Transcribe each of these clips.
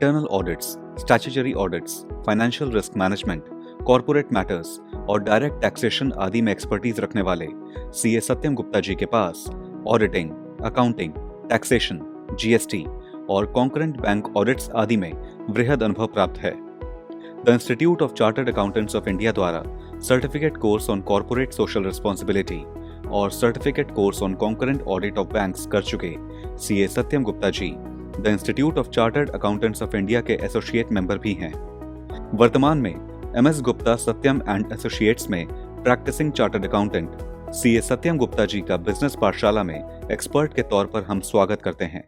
Internal audits, statutory audits, financial risk management, corporate matters और direct taxation आदि में expertise रखने वाले सीए सत्यम गुप्ता जी के पास ऑडिटिंग, अकाउंटिंग, टैक्सेशन, जीएसटी और कॉन्करेंट बैंक ऑडिट्स आदि में वृहद अनुभव प्राप्त है। The institute of chartered accountants of India द्वारा certificate course on corporate social responsibility और certificate course on concurrent audit of banks कर चुके CA Satyam Gupta ji the institute of chartered accountants of India के एसोसिएट मेंबर भी हैं। वर्तमान में MS Gupta Satyam and associates में practising chartered accountant CA Satyam Gupta जी का बिजनेस पाठशाला में एक्सपर्ट के तौर पर हम स्वागत करते हैं।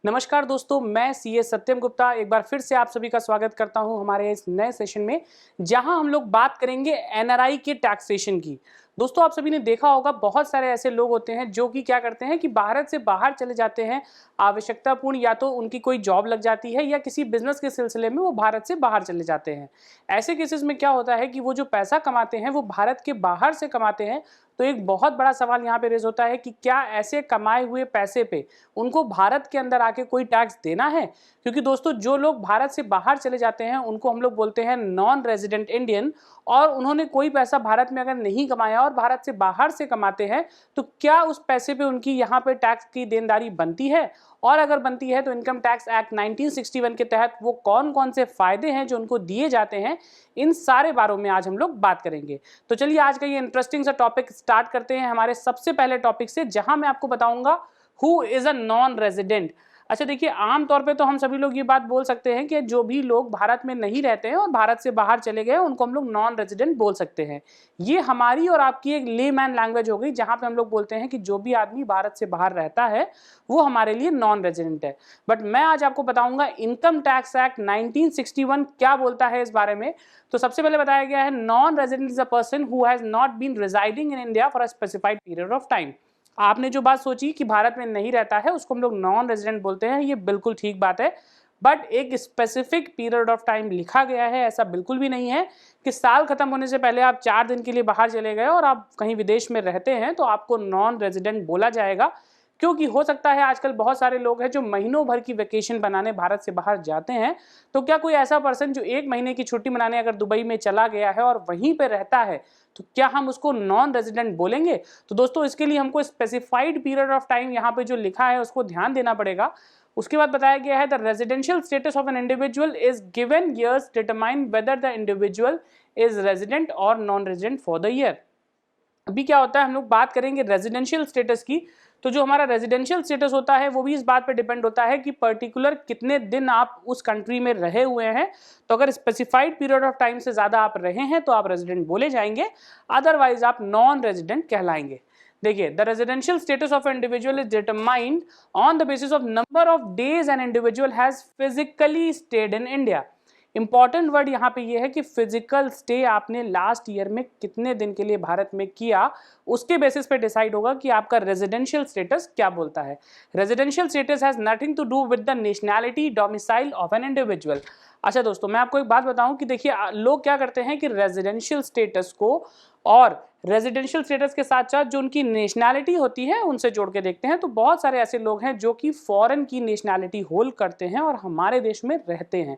नमस्कार दोस्तों, मैं सीए सत्यम गुप्ता एक बार फिर से आप सभी का स्वागत करता हूं हमारे इस नए सेशन में, जहां हम लोग बात करेंगे एनआरआई के टैक्सेशन की। दोस्तों, आप सभी ने देखा होगा बहुत सारे ऐसे लोग होते हैं जो कि क्या करते हैं कि भारत से बाहर चले जाते हैं आवश्यकतापूर्ण, या तो उनकी कोई जॉब लग जाती है या किसी बिजनेस के सिलसिले में वो भारत से बाहर चले जाते हैं। ऐसे केसेस में क्या होता है कि वो जो पैसा कमाते हैं वो भारत के बाहर से कमाते हैं। तो एक बहुत बड़ा सवाल यहाँ पे रेज होता है कि क्या ऐसे कमाए हुए पैसे पे उनको भारत के अंदर आके कोई टैक्स देना है? क्योंकि दोस्तों, जो लोग भारत से बाहर चले जाते हैं उनको हम लोग बोलते हैं नॉन रेजिडेंट इंडियन, और उन्होंने कोई पैसा भारत में अगर नहीं कमाया और भारत से बाहर से कमाते हैं तो क्या उस पैसे पे उनकी यहाँ पे टैक्स की देनदारी बनती है? और अगर बनती है तो इनकम टैक्स एक्ट 1961 के तहत वो कौन कौन से फायदे हैं जो उनको दिए जाते हैं, इन सारे बारों में आज हम लोग बात करेंगे। तो चलिए आज का ये इंटरेस्टिंग सा टॉपिक स्टार्ट करते हैं हमारे सबसे पहले टॉपिक से, जहां मैं आपको बताऊंगा who is a non resident. अच्छा देखिए, आमतौर पे तो हम सभी लोग ये बात बोल सकते हैं कि जो भी लोग भारत में नहीं रहते हैं और भारत से बाहर चले गए उनको हम लोग नॉन रेजिडेंट बोल सकते हैं। ये हमारी और आपकी एक लेमैन लैंग्वेज हो गई, जहां पे हम लोग बोलते हैं कि जो भी आदमी भारत से बाहर रहता है वो हमारे लिए नॉन रेजिडेंट है। बट मैं आज आपको बताऊंगा इनकम टैक्स एक्ट 1961 क्या बोलता है इस बारे में। तो सबसे पहले बताया गया है non resident is a person who has not been residing in India for a specified period of time. आपने जो बात सोची कि भारत में नहीं रहता है उसको हम लोग नॉन रेजिडेंट बोलते हैं, ये बिल्कुल ठीक बात है। बट एक स्पेसिफिक पीरियड ऑफ टाइम लिखा गया है, ऐसा बिल्कुल भी नहीं है कि साल खत्म होने से पहले आप 4 दिन के लिए बाहर चले गए और आप कहीं विदेश में रहते हैं तो आपको नॉन रेजिडेंट बोला जाएगा। क्योंकि हो सकता है आजकल बहुत सारे लोग हैं जो महीनों भर की वेकेशन बनाने भारत से बाहर जाते हैं। तो क्या कोई ऐसा पर्सन जो 1 महीने की छुट्टी मनाने अगर दुबई में चला गया है और वहीं पे रहता है तो क्या हम उसको नॉन रेजिडेंट बोलेंगे? तो दोस्तों, इसके लिए हमको स्पेसिफाइड पीरियड ऑफ टाइम यहाँ पे जो लिखा है उसको ध्यान देना पड़ेगा। उसके बाद बताया गया है the residential status of an individual is given years determine whether the individual is resident or non resident for the year. अभी क्या होता है, हम लोग बात करेंगे रेजिडेंशियल स्टेटस की। तो जो हमारा रेजिडेंशियल स्टेटस होता है वो भी इस बात पे डिपेंड होता है कि पर्टिकुलर कितने दिन आप उस कंट्री में रहे हुए हैं। तो अगर स्पेसिफाइड पीरियड ऑफ टाइम से ज्यादा आप रहे हैं तो आप रेजिडेंट बोले जाएंगे, अदरवाइज आप नॉन रेजिडेंट कहलाएंगे। देखिए, the residential status of individual is determined on the basis of number of days an individual has physically stayed in India. Important word यहाँ पे ये है कि फिजिकल स्टे आपने लास्ट ईयर में कितने दिन के लिए भारत में किया, उसके बेसिस पे डिसाइड होगा कि आपका रेजिडेंशियल स्टेटस क्या बोलता है। Residential status has nothing to do with the nationality domicile of an individual. अच्छा दोस्तों, मैं आपको एक बात बताऊं कि देखिए, लोग क्या करते हैं कि रेजिडेंशियल स्टेटस को और रेजिडेंशियल स्टेटस के साथ साथ जो उनकी नेशनैलिटी होती है उनसे जोड़ के देखते हैं। तो बहुत सारे ऐसे लोग हैं जो कि फॉरेन की नेशनैलिटी होल्ड करते हैं और हमारे देश में रहते हैं।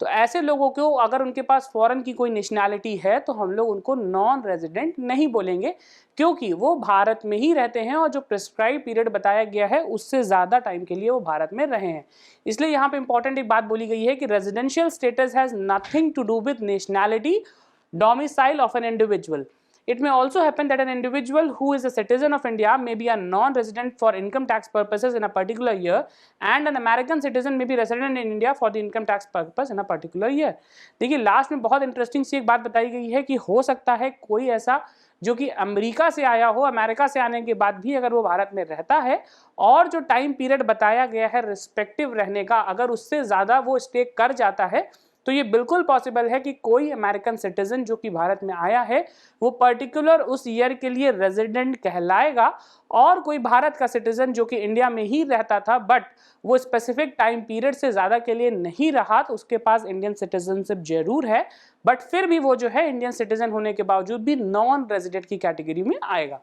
तो ऐसे लोगों को अगर उनके पास फॉरेन की कोई नेशनैलिटी है तो हम लोग उनको नॉन रेजिडेंट नहीं बोलेंगे, क्योंकि वो भारत में ही रहते हैं और जो प्रिस्क्राइब पीरियड बताया गया है उससे ज़्यादा टाइम के लिए वो भारत में रहे हैं। इसलिए यहाँ पे इंपॉर्टेंट एक बात बोली गई है कि residential status has nothing to do with nationality domicile of an individual. It may also happen that an individual who is a citizen of India may be a non-resident for income tax purposes in a particular year, and an American citizen may be resident in India for the income tax purpose in a particular year. देखिए, last में बहुत interesting सी एक बात बताई गई है कि हो सकता है कोई ऐसा जो कि अमेरिका से आया हो, अमेरिका से आने के बाद भी अगर वो भारत में रहता है और जो टाइम पीरियड बताया गया है रिस्पेक्टिव रहने का, अगर उससे ज़्यादा वो स्टे कर जाता है तो ये बिल्कुल पॉसिबल है कि कोई अमेरिकन सिटीजन जो कि भारत में आया है वो पर्टिकुलर उस ईयर के लिए रेजिडेंट कहलाएगा, और कोई भारत का सिटीजन जो कि इंडिया में ही रहता था बट वो स्पेसिफिक टाइम पीरियड से ज़्यादा के लिए नहीं रहा तो उसके पास इंडियन सिटीजनशिप जरूर है बट फिर भी वो जो है इंडियन सिटीजन होने के बावजूद भी नॉन रेजिडेंट की कैटेगरी में आएगा।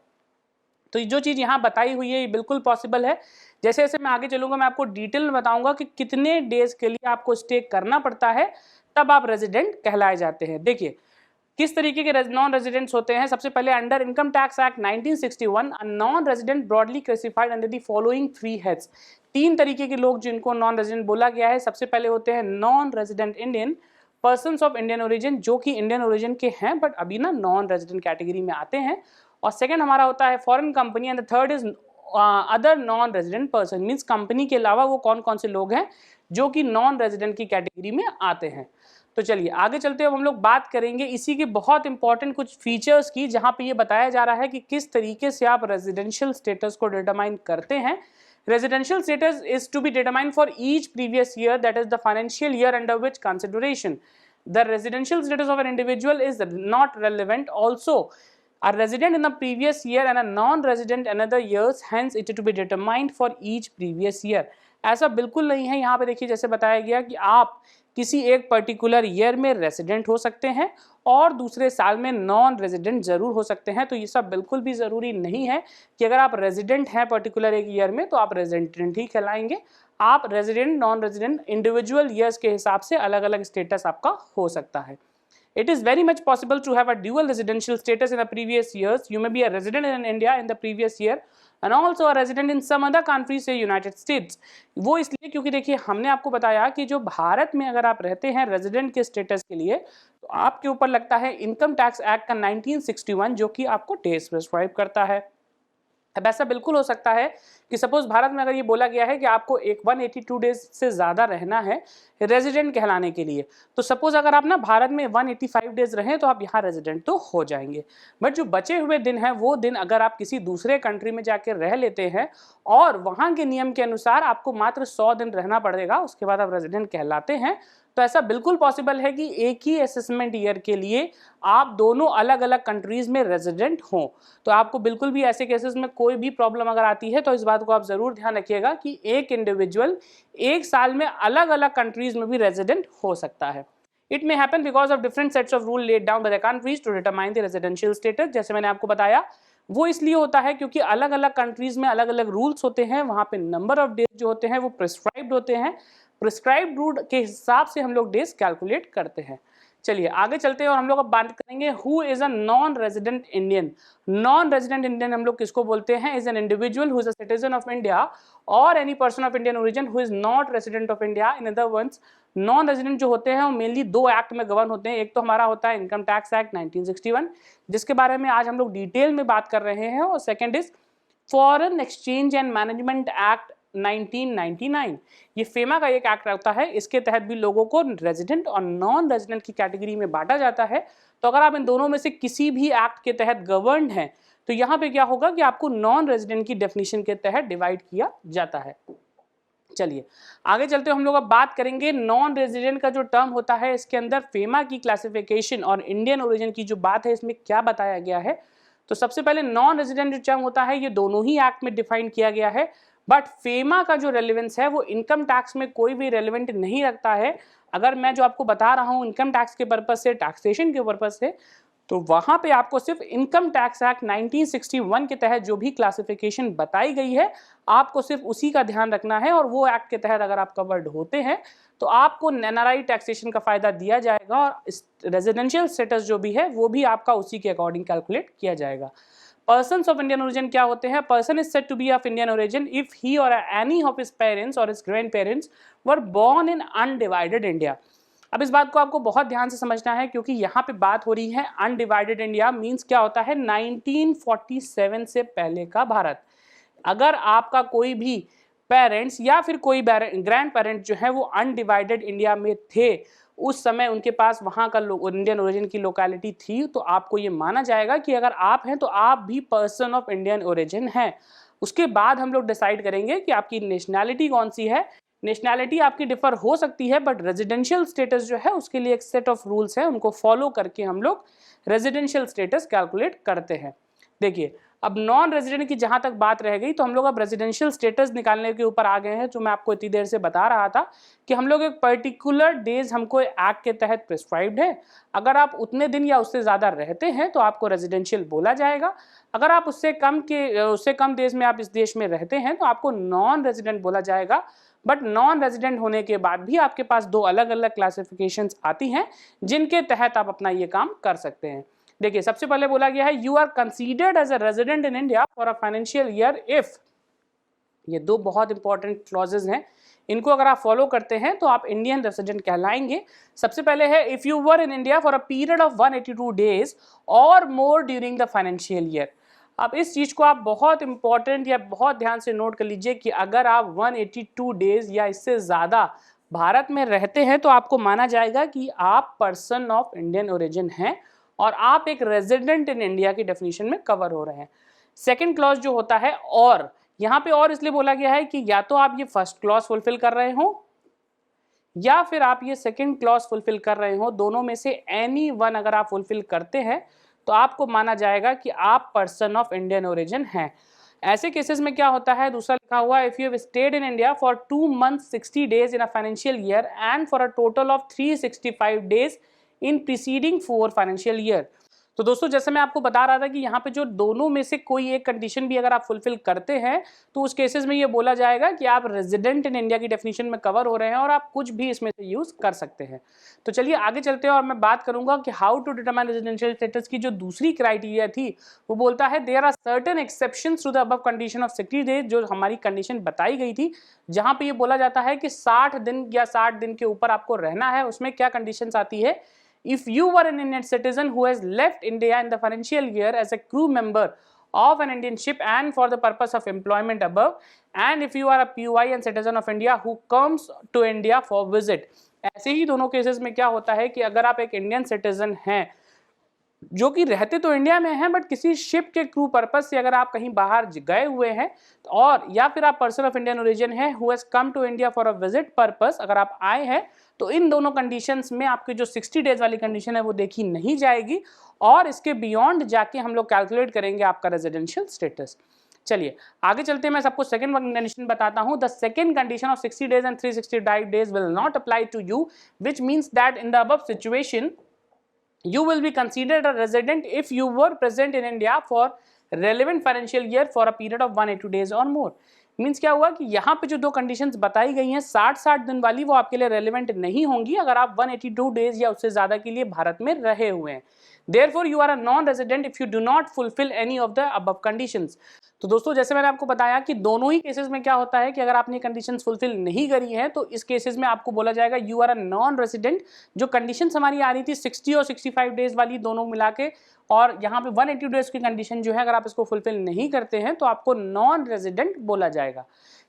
तो जो चीज़ यहाँ बताई हुई है ये बिल्कुल पॉसिबल है। जैसे जैसे मैं आगे चलूंगा मैं आपको डिटेल में बताऊंगा कि कितने डेज के लिए आपको स्टे करना पड़ता है तब आप रेजिडेंट कहलाए जाते हैं। देखिए किस तरीके के नॉन रेजिडेंट्स होते हैं। सबसे पहले under income tax act 1961 non resident broadly classified under the following 3 heads. 3 तरीके के लोग जिनको नॉन रेजिडेंट बोला गया है। सबसे पहले होते हैं non resident Indian, persons of Indian origin जो कि इंडियन ओरिजिन के हैं बट अभी ना नॉन रेजिडेंट कैटेगरी में आते हैं। और सेकंड हमारा होता है foreign company and the third is other non resident person, means company के अलावा वो कौन कौन से लोग हैं जो कि नॉन रेजिडेंट की कैटेगरी में आते हैं। तो चलिए आगे चलते हुए हम लोग बात करेंगे इसी के बहुत इंपॉर्टेंट कुछ फीचर्स की, जहां पे ये बताया जा रहा है कि किस तरीके से आप रेजिडेंशियल स्टेटस को डिटरमाइन करते हैं। Residential status is to be determined for each previous year, that is the financial year under which consideration the residential status of an individual is not relevant. Also a resident in the previous year and a non-resident another years, hence it is to be determined for each previous year। ऐसा बिल्कुल नहीं है। यहाँ पे देखिए जैसे बताया गया कि आप किसी एक पर्टिकुलर ईयर में रेजिडेंट हो सकते हैं और दूसरे साल में नॉन रेजिडेंट जरूर हो सकते हैं। तो ये सब बिल्कुल भी ज़रूरी नहीं है कि अगर आप रेजिडेंट हैं पर्टिकुलर एक ईयर में तो आप रेजिडेंट ही कहलाएंगे। आप resident non resident individual years के हिसाब से अलग अलग स्टेटस आपका हो सकता है। It is very much possible to have a dual residential status in the previous years. You may be a resident in India in the previous year and also a resident in some other country, say United States। वो इसलिए क्योंकि देखिए हमने आपको बताया कि जो भारत में अगर आप रहते हैं रेजिडेंट के स्टेटस के लिए तो आपके ऊपर लगता है इनकम टैक्स एक्ट का 1961 जो कि आपको डेज प्रिस्क्राइब करता है। अब ऐसा बिल्कुल हो सकता है कि सपोज भारत में अगर ये बोला गया है कि आपको 182 डेज से ज़्यादा रहना है रेजिडेंट कहलाने के लिए, तो सपोज अगर आप ना भारत में 185 डेज रहें तो आप यहाँ रेजिडेंट तो हो जाएंगे। बट जो बचे हुए दिन हैं वो दिन अगर आप किसी दूसरे कंट्री में जाकर रह लेते हैं और वहाँ के नियम के अनुसार आपको मात्र 100 दिन रहना पड़ेगा, उसके बाद आप रेजिडेंट कहलाते हैं। तो ऐसा बिल्कुल पॉसिबल है कि एक ही असेसमेंट ईयर के लिए आप दोनों अलग अलग कंट्रीज में रेजिडेंट हों। तो आपको बिल्कुल भी ऐसे केसेस में कोई भी प्रॉब्लम अगर आती है तो इस बात को आप जरूर ध्यान रखिएगा कि एक इंडिविजुअल एक साल में अलग अलग कंट्रीज में भी रेजिडेंट हो सकता है। It may happen because of different sets of rule laid down by the countries to determine the residential status. जैसे मैंने आपको बताया वो इसलिए होता है क्योंकि अलग अलग कंट्रीज में अलग अलग रूल्स होते हैं, वहाँ पे नंबर ऑफ डेज जो होते हैं वो प्रिस्क्राइब्ड होते हैं। प्रिस्क्राइब्ड रूल के हिसाब से हम लोग डेज कैलकुलेट करते हैं। चलिए आगे चलते हैं और हम लोग अब बात करेंगे who is a non resident Indian. Non resident Indian हम लोग किसको बोलते हैं? Is an individual who is a citizen of India or any person of Indian origin who is not resident of India. In other words non resident जो होते हैं वो mainly 2 act में गवर्न होते हैं। एक तो हमारा होता है इनकम टैक्स एक्ट 1961 जिसके बारे में आज हम लोग डिटेल में बात कर रहे हैं, और second is foreign exchange and management act 1999। ये फेमा का एक एक्ट होता है, इसके तहत भी लोगों को रेजिडेंट और नॉन रेजिडेंट की कैटेगरी में बांटा जाता है। तो अगर आप इन दोनों में से किसी भी एक्ट के तहत गवर्न्ड हैं तो यहाँ पे क्या होगा कि आपको नॉन रेजिडेंट की डेफिनेशन के तहत डिवाइड किया जाता है। चलिए आगे चलते हम लोग अब बात करेंगे नॉन रेजिडेंट का जो टर्म होता है इसके अंदर फेमा की क्लासिफिकेशन और इंडियन ओरिजिन की जो बात है इसमें क्या बताया गया है। तो सबसे पहले नॉन रेजिडेंट जो टर्म होता है ये दोनों ही एक्ट में डिफाइन किया गया है, बट फेमा का जो रेलेवेंस है वो इनकम टैक्स में कोई भी रेलेवेंट नहीं रखता है। अगर मैं जो आपको बता रहा हूँ इनकम टैक्स के पर्पज से, टैक्सेशन के पर्पज से, तो वहां पे आपको सिर्फ इनकम टैक्स एक्ट 1961 के तहत जो भी क्लासिफिकेशन बताई गई है आपको सिर्फ उसी का ध्यान रखना है, और वो एक्ट के तहत अगर आप कवर्ड होते हैं तो आपको एनआरआई टैक्सेशन का फायदा दिया जाएगा और रेजिडेंशियल स्टेटस जो भी है वो भी आपका उसी के अकॉर्डिंग कैलकुलेट किया जाएगा। Persons of Indian origin क्या होते हैं? Person is said to be of Indian origin if he or any of his parents or his grandparents were born in undivided India। अब इस बात को आपको बहुत ध्यान से समझना है क्योंकि यहाँ पे बात हो रही है अनडिवाइडेड इंडिया। मीन्स क्या होता है? 1947 से पहले का भारत। अगर आपका कोई भी पेरेंट्स या फिर कोई ग्रैंड पेरेंट जो है वो अनडिवाइडेड इंडिया में थे, उस समय उनके पास वहाँ का इंडियन ओरिजिन की लोकेलिटी थी, तो आपको ये माना जाएगा कि अगर आप हैं तो आप भी पर्सन ऑफ इंडियन ओरिजिन हैं। उसके बाद हम लोग डिसाइड करेंगे कि आपकी नेशनैलिटी कौन सी है। नेशनैलिटी आपकी डिफर हो सकती है, बट रेजिडेंशियल स्टेटस जो है उसके लिए एक सेट ऑफ रूल्स है, उनको फॉलो करके हम लोग रेजिडेंशियल स्टेटस कैलकुलेट करते हैं। देखिए अब नॉन रेजिडेंट की जहां तक बात रह गई, तो हम लोग अब रेजिडेंशियल स्टेटस निकालने के ऊपर आ गए हैं, जो मैं आपको इतनी देर से बता रहा था कि हम लोग एक पर्टिकुलर डेज हमको एक्ट के तहत प्रिस्क्राइब्ड है। अगर आप उतने दिन या उससे ज़्यादा रहते हैं तो आपको रेजिडेंशियल बोला जाएगा। अगर आप उससे कम देश में आप इस देश में रहते हैं तो आपको नॉन रेजिडेंट बोला जाएगा। बट नॉन रेजिडेंट होने के बाद भी आपके पास दो अलग अलग क्लासिफिकेशंस आती हैं जिनके तहत आप अपना ये काम कर सकते हैं। देखिए, सबसे पहले बोला गया है you are considered as a resident in India for a financial year if, ये दो बहुत इंपॉर्टेंट क्लॉजेज हैं, इनको अगर आप फॉलो करते हैं तो आप इंडियन रेजिडेंट कहलाएंगे। सबसे पहले है if you were in India for a period of 182 days or more during the financial year. अब इस चीज को आप बहुत इंपॉर्टेंट या बहुत ध्यान से नोट कर लीजिए कि अगर आप 182 डेज या इससे ज्यादा भारत में रहते हैं तो आपको माना जाएगा कि आप पर्सन ऑफ इंडियन ओरिजिन हैं और आप एक रेजिडेंट इन इंडिया की डेफिनेशन में कवर हो रहे हैं। सेकंड क्लॉज जो होता है, और यहां पे और इसलिए बोला गया है कि या तो आप ये फर्स्ट क्लॉज फुलफिल कर रहे हो या फिर आप ये सेकंड क्लॉज फुलफिल कर रहे हो, दोनों में से एनी वन अगर आप फुलफिल करते हैं तो आपको माना जाएगा कि आप पर्सन ऑफ इंडियन ओरिजिन हैं। ऐसे केसेस में क्या होता है, दूसरा लिखा हुआ है if you have stayed in India for 2 months 60 days in a financial year and for a total of 365 days in preceding 4 financial year. तो दोस्तों, जैसे मैं आपको बता रहा था कि यहाँ पे जो दोनों में से कोई एक कंडीशन भी अगर आप फुलफिल करते हैं तो उस केसेस में ये बोला जाएगा कि आप रेजिडेंट इन इंडिया की डेफिनेशन में कवर हो रहे हैं और आप कुछ भी इसमें से यूज कर सकते हैं। तो चलिए आगे चलते हैं और मैं बात करूंगा कि how to determine residential status की जो दूसरी क्राइटेरिया थी वो बोलता है there are certain exceptions to the above condition of 60 days, जो हमारी कंडीशन बताई गई थी जहां पे ये बोला जाता है कि 60 दिन या 60 दिन के ऊपर आपको रहना है। उसमें क्या कंडीशंस आती है, if you were an Indian citizen who has left India in the financial year as a crew member of an Indian ship and for the purpose of employment above, and if you are a POI and citizen of India who comes to India for visit। ऐसे ही दोनों cases में क्या होता है कि अगर आप एक इंडियन सिटीजन हैं जो कि रहते तो इंडिया में हैं बट किसी शिप के क्रू पर्पस से अगर आप कहीं बाहर गए हुए हैं, और या फिर आप पर्सन ऑफ इंडियन ओरिजिन है who has come to India for a visit purpose, अगर आप आए हैं तो इन दोनों कंडीशंस में आपकी जो 60 डेज वाली कंडीशन है वो देखी नहीं जाएगी और इसके बियॉन्ड जाके हम लोग कैलकुलेट करेंगे आपका रेजिडेंशियल स्टेटस। चलिए आगे चलते हैं, मैं सबको सेकंड कंडीशन बताता हूं। The second condition of 60 days and 365 days will not apply to you, which means that in the above situation you will be considered a resident if you were present in India for relevant financial year for a period of 182 days or more। Means क्या हुआ कि यहाँ पे जो दो conditions बताई गई हैं 60 दिन वाली, वो आपके लिए रेलिवेंट नहीं होंगी अगर आप 182 डेज या उससे ज्यादा के लिए भारत में रहे हुए हैं। Therefore you are a non-resident if you do not fulfill any of the above conditions। तो दोस्तों, जैसे मैंने आपको बताया कि दोनों ही केसेस में क्या होता है कि अगर आपने कंडीशंस फुलफिल नहीं करी है तो इस केसेस में आपको बोला जाएगा you are a non resident. जो कंडीशंस हमारी आ रही थी 60 और 65 डेज वाली दोनों मिला के, और यहाँ पे 180 डेज की कंडीशन जो है अगर आप इसको फुलफिल नहीं करते हैं तो आपको नॉन रेजिडेंट बोला जाएगा।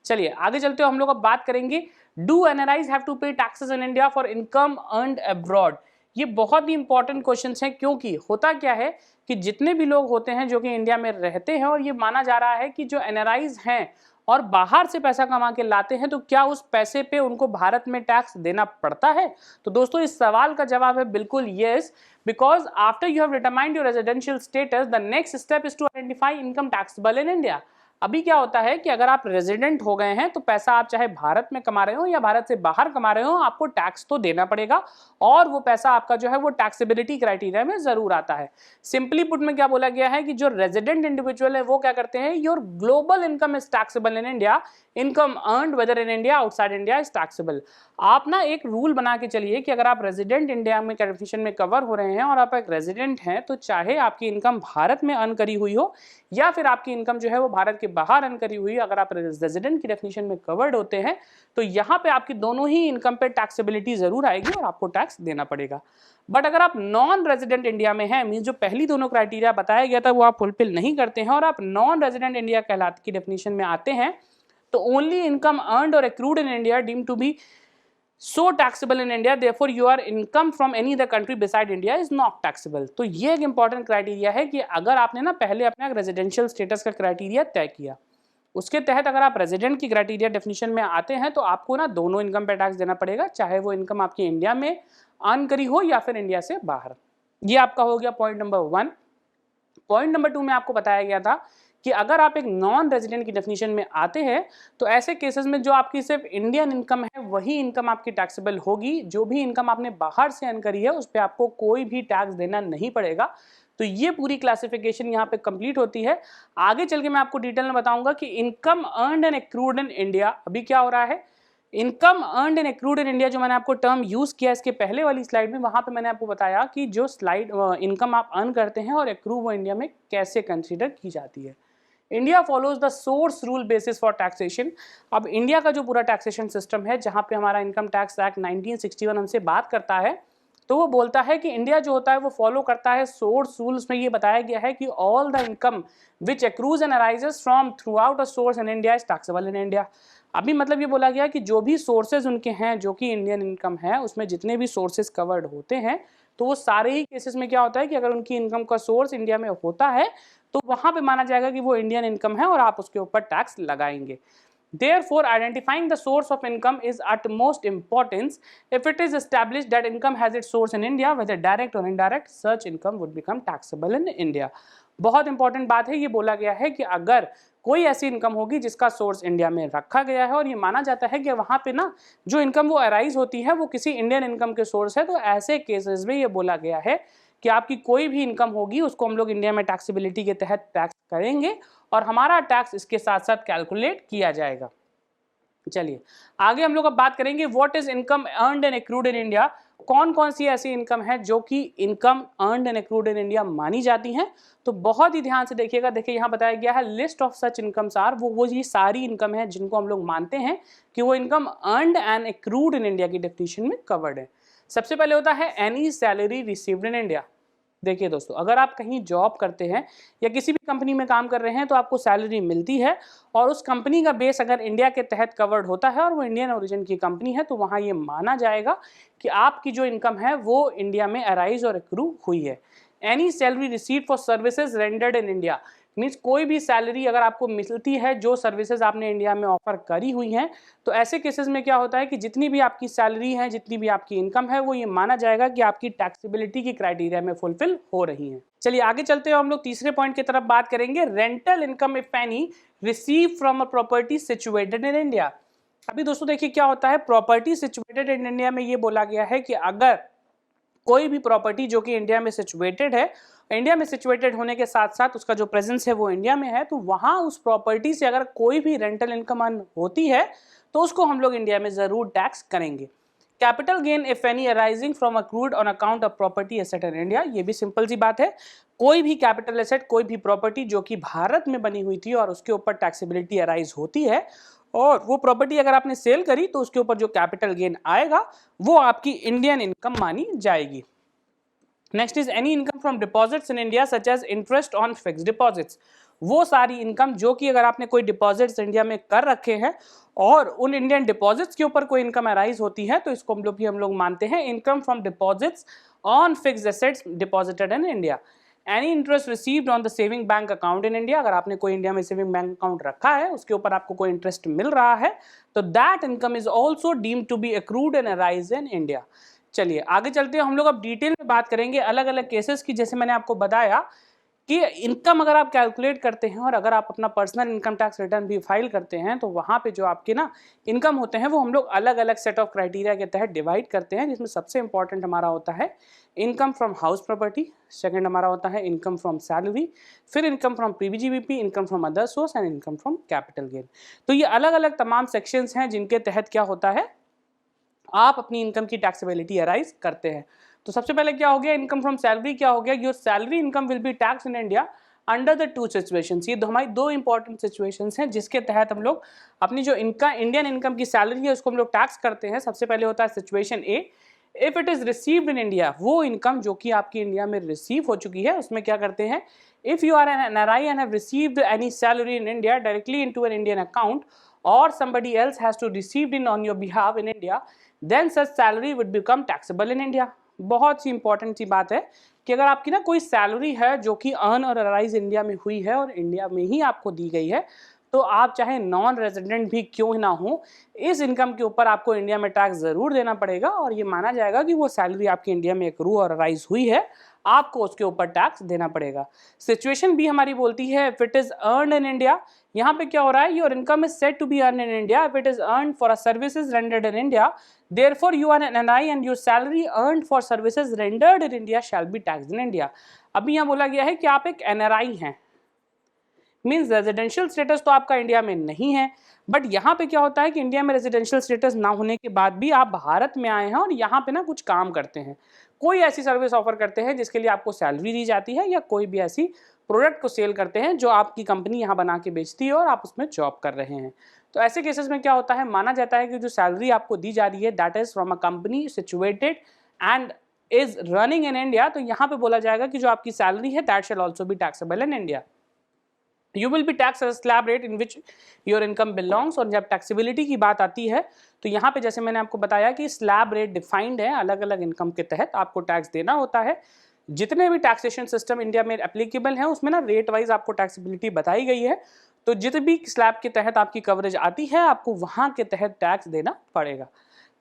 चलिए आगे चलते हो, हम लोग अब बात करेंगे डू एनआरआईज हैव टू पे taxes in India for income earned abroad. ये बहुत ही इंपॉर्टेंट क्वेश्चंस हैं, क्योंकि होता क्या है कि जितने भी लोग होते हैं जो कि इंडिया में रहते हैं और ये माना जा रहा है कि जो एनआरआईज हैं और बाहर से पैसा कमा के लाते हैं तो क्या उस पैसे पे उनको भारत में टैक्स देना पड़ता है। तो दोस्तों, इस सवाल का जवाब है बिल्कुल yes, because after you have determined your residential status the next step is to identify income taxable in India. अभी क्या होता है कि अगर आप रेजिडेंट हो गए हैं तो पैसा आप चाहे भारत में कमा रहे हो या भारत से बाहर कमा रहे हो, आपको टैक्स तो देना पड़ेगा और वो पैसा आपका जो है वो टैक्सेबिलिटी क्राइटेरिया में जरूर आता है। सिंपली पुट में क्या बोला गया है कि जो रेजिडेंट इंडिविजुअल है वो क्या करते हैं, your global income is taxable in India, income earned whether in India outside India is taxable. आप ना एक रूल बना के चलिए कि अगर आप रेजिडेंट इंडिया में डेफिनेशन में कवर हो रहे हैं और आप एक रेजिडेंट हैं तो चाहे आपकी इनकम भारत में अर्न करी हुई हो या फिर आपकी इनकम जो है वो भारत के बाहर अर्न करी हुई, अगर आप रेजिडेंट की डेफिनेशन में कवर्ड होते हैं तो यहाँ पे आपकी दोनों ही इनकम पे टैक्सेबिलिटी जरूर आएगी और आपको टैक्स देना पड़ेगा। बट अगर आप नॉन रेजिडेंट इंडिया में हैं, मींस जो पहली दोनों क्राइटेरिया बताया गया था वो आप फुलफिल नहीं करते हैं और आप नॉन रेजिडेंट इंडिया कहलाते की डेफिनेशन में आते हैं, तो ओनली इनकम अर्न्ड और accrued in India deemed to be so taxable in India, therefore your income from any other country beside India is not taxable। तो ये एक इंपॉर्टेंट क्राइटेरिया है कि अगर आपने ना पहले अपना रेजिडेंशियल स्टेटस का क्राइटेरिया तय किया, उसके तहत अगर आप रेजिडेंट की क्राइटेरिया डेफिनेशन में आते हैं तो आपको ना दोनों इनकम पे टैक्स देना पड़ेगा, चाहे वो इनकम आपकी इंडिया में अर्न करी हो या फिर इंडिया से बाहर। ये आपका हो गया पॉइंट नंबर 1। पॉइंट नंबर 2 में आपको बताया गया था कि अगर आप एक नॉन रेजिडेंट की डेफिनेशन में आते हैं तो ऐसे केसेस में जो आपकी सिर्फ इंडियन इनकम है वही इनकम आपकी टैक्सेबल होगी। जो भी इनकम आपने बाहर से अर्न करी है उस पर आपको कोई भी टैक्स देना नहीं पड़ेगा। तो ये पूरी क्लासिफिकेशन यहाँ पे कंप्लीट होती है। आगे चल के मैं आपको डिटेल में बताऊंगा कि income earned and accrued in India अभी क्या हो रहा है। Income earned and accrued in India जो मैंने आपको टर्म यूज किया इसके पहले वाली स्लाइड में, वहां पे मैंने आपको बताया कि जो स्लाइड इनकम आप अर्न करते हैं और एक्रू वो इंडिया में कैसे कंसीडर की जाती है। India follows the source rule basis for taxation. अब इंडिया का जो पूरा टैक्सेशन सिस्टम है, जहां पे हमारा इनकम टैक्स एक्ट 1961 हमसे बात करता है, तो वो बोलता है कि इंडिया जो होता है वो फॉलो करता है सोर्स रूल्स में। ये बताया गया है कि all the income which accrues and arises from through out a source in India is taxable in India. अभी मतलब ये बोला गया कि जो भी सोर्सेज उनके हैं जो कि इंडियन इनकम है, उसमें जितने भी सोर्सेज कवर्ड होते हैं, तो वो सारे ही केसेस में क्या होता है कि अगर उनकी इनकम का सोर्स इंडिया में होता है तो वहां पे माना जाएगा कि वो इंडियन इनकम है और आप उसके ऊपर टैक्स लगाएंगे। Therefore, identifying the source of income is utmost importance. If it is established that income has its source in India, whether direct or indirect, such income would become taxable in India. बहुत important बात है, ये बोला गया है कि अगर कोई ऐसी इनकम होगी जिसका सोर्स इंडिया में रखा गया है और ये माना जाता है कि वहाँ पे ना जो इनकम वो अराइज होती है वो किसी इंडियन इनकम के सोर्स है, तो ऐसे केसेस में ये बोला गया है कि आपकी कोई भी इनकम होगी उसको हम लोग इंडिया में टैक्सेबिलिटी के तहत टैक्स करेंगे और हमारा टैक्स इसके साथ साथ कैलकुलेट किया जाएगा। चलिए आगे हम लोग अब बात करेंगे what is income earned and accrued in India. कौन कौन सी ऐसी इनकम है जो कि income earned and accrued in India मानी जाती हैं। तो बहुत ही ध्यान से देखिएगा, देखिए यहाँ बताया गया है list of such incomes are, वो ये सारी इनकम है जिनको हम लोग मानते हैं कि वो income earned and accrued in India की डेफिनेशन में कवर्ड है। सबसे पहले होता है any salary received in India. देखिए दोस्तों, अगर आप कहीं जॉब करते हैं या किसी भी कंपनी में काम कर रहे हैं तो आपको सैलरी मिलती है और उस कंपनी का बेस अगर इंडिया के तहत कवर्ड होता है और वो इंडियन ओरिजिन की कंपनी है, तो वहाँ ये माना जाएगा कि आपकी जो इनकम है वो इंडिया में अराइज और एक्रू हुई है। Any salary received for services rendered in India means कोई भी सैलरी अगर आपको मिलती है जो सर्विसेज आपने इंडिया में ऑफर करी हुई हैं, तो ऐसे केसेस में क्या होता है कि जितनी भी आपकी सैलरी है, जितनी भी आपकी इनकम है, वो ये माना जाएगा कि आपकी टैक्सेबिलिटी की क्राइटेरिया में फुलफिल हो रही है। चलिए आगे चलते हैं, हम लोग तीसरे पॉइंट की तरफ बात करेंगे, rental income if any receive from a property situated in India. अभी दोस्तों देखिए क्या होता है, प्रॉपर्टी सिचुएटेड इन इंडिया में ये बोला गया है कि अगर कोई भी प्रॉपर्टी जो कि इंडिया में सिचुएटेड है, इंडिया में सिचुएटेड होने के साथ साथ उसका जो प्रेजेंस है वो इंडिया में है, तो वहाँ उस प्रॉपर्टी से अगर कोई भी रेंटल इनकम अर्न होती है तो उसको हम लोग इंडिया में ज़रूर टैक्स करेंगे। Capital gain if any arising from accrued on account of property asset in India, ये भी सिंपल सी बात है, कोई भी कैपिटल एसेट, कोई भी प्रॉपर्टी जो कि भारत में बनी हुई थी और उसके ऊपर टैक्सेबिलिटी अराइज होती है और वो प्रॉपर्टी अगर आपने सेल करी तो उसके ऊपर जो कैपिटल गेन आएगा वो आपकी इंडियन इनकम मानी जाएगी। Next is any income from deposits in India such as interest on fixed deposits. वो सारी इनकम जो कि अगर आपने कोई डिपॉजिट्स इंडिया में कर रखे हैं और उन इंडियन डिपॉजिट्स के ऊपर कोई इनकम अराइज होती है, तो इसको हम लोग मानते हैं income from deposits on fixed assets deposited in India. Any interest received on the saving bank account in India, अगर आपने कोई इंडिया में सेविंग बैंक अकाउंट रखा है, उसके ऊपर आपको कोई इंटरेस्ट मिल रहा है, तो that income is also deemed to be accrued and arise in India. चलिए आगे चलते हैं, हम लोग अब डिटेल में बात करेंगे अलग अलग केसेस की। जैसे मैंने आपको बताया कि इनकम अगर आप कैलकुलेट करते हैं और अगर आप अपना पर्सनल इनकम टैक्स रिटर्न भी फाइल करते हैं, तो वहाँ पे जो आपके ना इनकम होते हैं वो हम लोग अलग अलग सेट ऑफ क्राइटेरिया के तहत डिवाइड करते हैं, जिसमें सबसे इंपॉर्टेंट हमारा होता है income from house property, second हमारा होता है इनकम फ्रॉम सैलरी, फिर income from PBGBP, income from other source and income from capital gain. तो ये अलग अलग तमाम सेक्शंस हैं जिनके तहत क्या होता है, आप अपनी इनकम की टैक्सेबिलिटी अराइज करते हैं। तो सबसे पहले क्या हो गया, इनकम फ्रॉम सैलरी क्या हो गया, your salary income will B tax in India under the two situations. ये हमारी दो इंपॉर्टेंट सिचुएशंस हैं जिसके तहत हम लोग अपनी जो इंडियन इनकम की सैलरी है उसको हम लोग टैक्स करते हैं। सबसे पहले होता है situation A, if it is received in India, वो इनकम जो कि आपकी इंडिया में रिसीव हो चुकी है, उसमें क्या करते हैं, if you are an NRI and have received any salary in India directly into an Indian account और somebody else has to received in on your behalf in India, then such salary would become taxable in India। बहुत सी important सी बात है कि अगर आपकी ना कोई salary है जो कि अर्न और अराइज इंडिया में हुई है और इंडिया में ही आपको दी गई है, तो आप चाहे नॉन रेजिडेंट भी क्यों ना हो, इस इनकम के ऊपर आपको इंडिया में टैक्स जरूर देना पड़ेगा और ये माना जाएगा कि वो सैलरी आपकी इंडिया में एक्रू और राइज हुई है, आपको उसके ऊपर टैक्स देना पड़ेगा। सिचुएशन भी हमारी बोलती है if it is earned in India, यहाँ पे क्या हो रहा है, your income is said to be earn in India if it is earned for a services rendered in India, therefore you are an NRI and your salary earned for services rendered in India shall be taxed in India। अभी यहाँ बोला गया है कि आप एक NRI हैं, means residential status तो आपका इंडिया में नहीं है, बट यहाँ पे क्या होता है कि इंडिया में रेजिडेंशियल स्टेटस ना होने के बाद भी आप भारत में आए हैं और यहाँ पे ना कुछ काम करते हैं, कोई ऐसी सर्विस ऑफर करते हैं जिसके लिए आपको सैलरी दी जाती है, या कोई भी ऐसी प्रोडक्ट को सेल करते हैं जो आपकी कंपनी यहाँ बना के बेचती है और आप उसमें जॉब कर रहे हैं। तो ऐसे केसेस में क्या होता है, माना जाता है कि जो सैलरी आपको दी जा रही है that is from a company situated and is running in India, तो यहाँ पे बोला जाएगा कि जो आपकी सैलरी है that shell also be taxable in India. You will be tax slab rate in which your income belongs. और जब टैक्सेबिलिटी की बात आती है तो यहाँ पे जैसे मैंने आपको बताया कि स्लैब रेट डिफाइंड है, अलग अलग इनकम के तहत आपको टैक्स देना होता है। जितने भी टैक्सेशन सिस्टम इंडिया में एप्लीकेबल है उसमें ना रेट वाइज आपको टैक्सेबिलिटी बताई गई है, तो जितने भी स्लैब के तहत आपकी कवरेज आती है आपको वहां के तहत टैक्स देना पड़ेगा।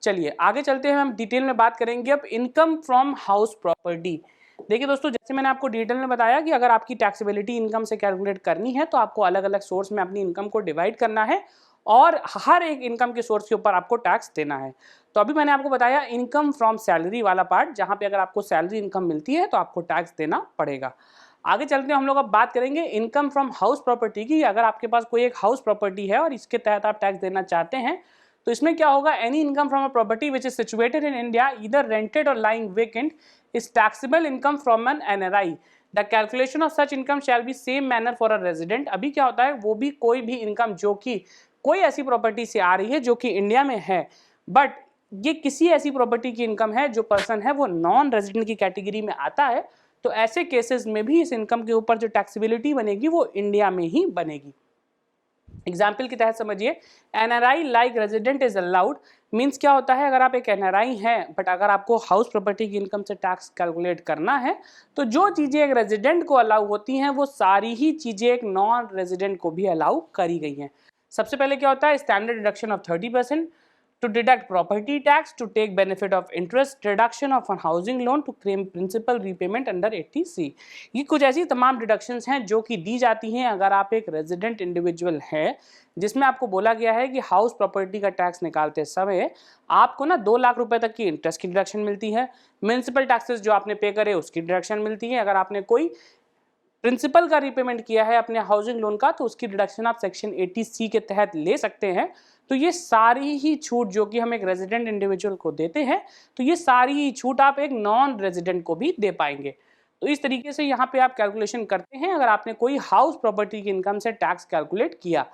चलिए आगे चलते हैं, हम डिटेल में बात करेंगे अब इनकम फ्रॉम हाउस प्रॉपर्टी। देखिए दोस्तों, जैसे मैंने आपको डिटेल में बताया कि अगर आपकी टैक्सेबिलिटी इनकम से कैलकुलेट करनी है तो आपको अलग अलग सोर्स में अपनी इनकम को डिवाइड करना है और हर एक इनकम के सोर्स के ऊपर आपको टैक्स देना है। तो अभी मैंने आपको बताया इनकम फ्रॉम सैलरी वाला पार्ट, जहां पे अगर आपको सैलरी इनकम मिलती है तो आपको टैक्स देना पड़ेगा। आगे चलते हैं, हम लोग अब बात करेंगे इनकम फ्रॉम हाउस प्रॉपर्टी की। अगर आपके पास कोई एक हाउस प्रॉपर्टी है और इसके तहत आप टैक्स देना चाहते हैं तो इसमें क्या होगा, any income from a property which is situated in India either rented or lying vacant is taxable income from an NRI। The calculation of such income shall be same manner for a resident. अभी क्या होता है, वो भी कोई भी income जो कि कोई ऐसी प्रॉपर्टी से आ रही है जो कि इंडिया में है, बट ये किसी ऐसी प्रॉपर्टी की इनकम है जो पर्सन है वो नॉन रेजिडेंट की कैटेगरी में आता है, तो ऐसे केसेस में भी इस इनकम के ऊपर जो टैक्सेबिलिटी बनेगी वो इंडिया में ही बनेगी। एग्जाम्पल के तहत समझिए, NRI like resident is allowed, means क्या होता है, अगर आप एक NRI हैं बट अगर आपको हाउस प्रॉपर्टी की इनकम से टैक्स कैलकुलेट करना है तो जो चीज़ें एक रेजिडेंट को अलाउ होती हैं वो सारी ही चीज़ें एक नॉन रेजिडेंट को भी अलाउ करी गई हैं। सबसे पहले क्या होता है, standard deduction of 30%, to deduct property tax, to take benefit of interest, reduction of a housing loan, to claim principal repayment under 80C। ये कुछ ऐसी तमाम डिडक्शंस हैं जो कि दी जाती हैं अगर आप एक रेजिडेंट इंडिविजुअल हैं, जिसमें आपको बोला गया है कि हाउस प्रॉपर्टी का टैक्स निकालते समय आपको ना 2 लाख रुपए तक की इंटरेस्ट की डिडक्शन मिलती है, म्युनिसिपल टैक्सेस जो आपने पे करे उसकी डिडक्शन मिलती है, अगर आपने कोई प्रिंसिपल का रीपेमेंट किया है अपने हाउसिंग लोन का तो उसकी डिडक्शन आप सेक्शन 80C के तहत ले सकते हैं। तो ये सारी ही छूट जो कि हम एक रेजिडेंट इंडिविजुअल को देते हैं, तो ये सारी ही छूट आप एक नॉन रेजिडेंट को भी दे पाएंगे। तो इस तरीके से यहाँ पे आप कैलकुलेशन करते हैं अगर आपने कोई हाउस प्रॉपर्टी की इनकम से टैक्स कैलकुलेट किया।